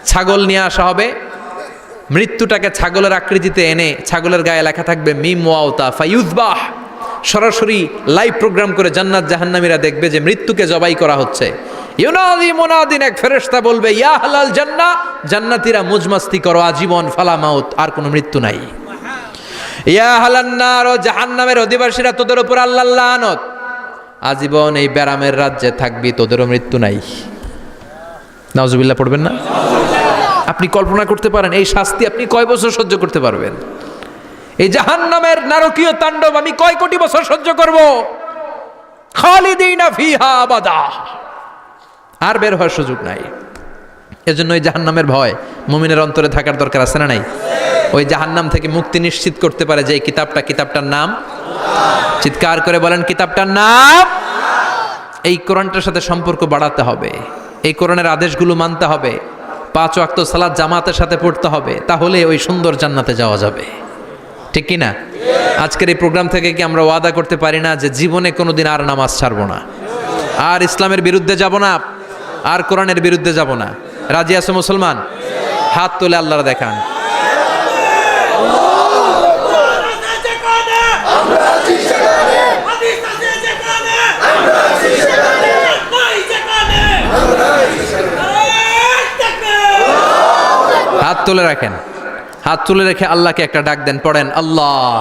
ছাগল নিয়ে আসা হবে, মৃত্যুটাকে ছাগলের আকৃতিতে এনে ছাগলের গায়ে লেখা থাকবে মিম ওয়াও তা ফাইউযবাহ। সরাসরি লাইভ প্রোগ্রাম করে জান্নাত জাহান্নামীরা দেখবে যে মৃত্যুকে জবাই করা হচ্ছে। ইউনাদি মুনাদিন, এক ফেরেশতা বলবে ইয়া আহলাল জান্নাহ, জান্নাতীরা মুজমাস্তি করো আজীবন, ফালা মাউত, আর কোনো মৃত্যু নাই। ইয়া আহলান নার, ও জাহান্নামের অধিবাসীরা, তোদের উপর আল্লাহর লানত, আজীবন এই ব্যারামের রাজ্যে থাকবি, তোদেরও মৃত্যু নাই। নাউজুবিল্লাহ পড়বেন না? আপনি কল্পনা করতে পারেন এই শাস্তি আপনি কয় বছর সহ্য করতে পারবেন? এই জাহান্নামের নারকীয় তাণ্ডব আমি কয় কোটি বছর সহ্য করব? খালিদিনা ফিহা আবাদা, আর বের হওয়ার সুযোগ নাই। এজন্য ওই জাহান্নামের ভয় মুমিনের অন্তরে থাকার দরকার আছে না নাই? ওই জাহান্নাম থেকে মুক্তি নিশ্চিত করতে পারে যে কিতাবটার নাম, চিৎকার করে বলেন কিতাবটার নাম। এই কোরআনটার সাথে সম্পর্ক বাড়াতে হবে, এই কোরআনের আদেশগুলো মানতে হবে, 5 ওয়াক্ত সালাত জামাতের সাথে পড়তে হবে, তাহলে ওই সুন্দর জান্নাতে যাওয়া যাবে। ঠিক কি না? আজকের এই প্রোগ্রাম থেকে কি আমরা ওয়াদা করতে পারি না যে জীবনে কোনোদিন আর নামাজ ছাড়বো না, আর ইসলামের বিরুদ্ধে যাব না, আর কোরআনের বিরুদ্ধে যাব না? রাজি আছো মুসলমান? হাত তুলে আল্লাহর দেখান। হাত তুলে রাখেন, হাত তুলে রেখে আল্লাহকে একটা ডাক দেন, পড়েন আল্লাহ।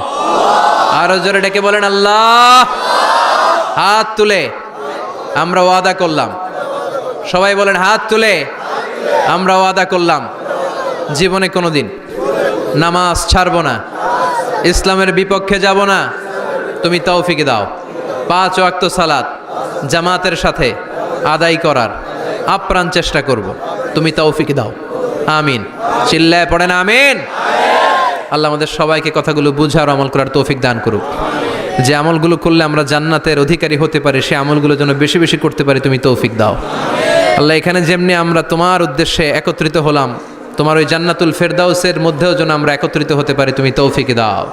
আরো জোরে ডেকে বলেন আল্লাহ। হাত তুলে আমরা ওয়াদা করলাম, সবাই বলেন হাত তুলে আমরা ওয়াদা করলাম জীবনে কোনোদিন নামাজ ছাড়বো না, ইসলামের বিপক্ষে যাব না। তুমি তৌফিক দাও, 5 ওয়াক্ত সালাত জামাতের সাথে আদায় করার আপ্রাণ চেষ্টা করব, তুমি তৌফিক দাও। আমিন। চিল্লায় পড়েন আমিন। আল্লাহ আমাদের সবাইকে কথাগুলো বুঝার আমল করার তৌফিক দান করুক। যে আমলগুলো করলে আমরা জান্নাতের অধিকারী হতে পারি, সে আমলগুলো যেন বেশি বেশি করতে পারি, তুমি তৌফিক দাও আল্লাহ। এখানে যেমনি আমরা তোমার উদ্দেশ্যে একত্রিত হলাম, তোমার ওই জান্নাতুল ফেরদাউসের মধ্যেও যেন আমরা একত্রিত হতে পারি, তুমি তৌফিক দাও।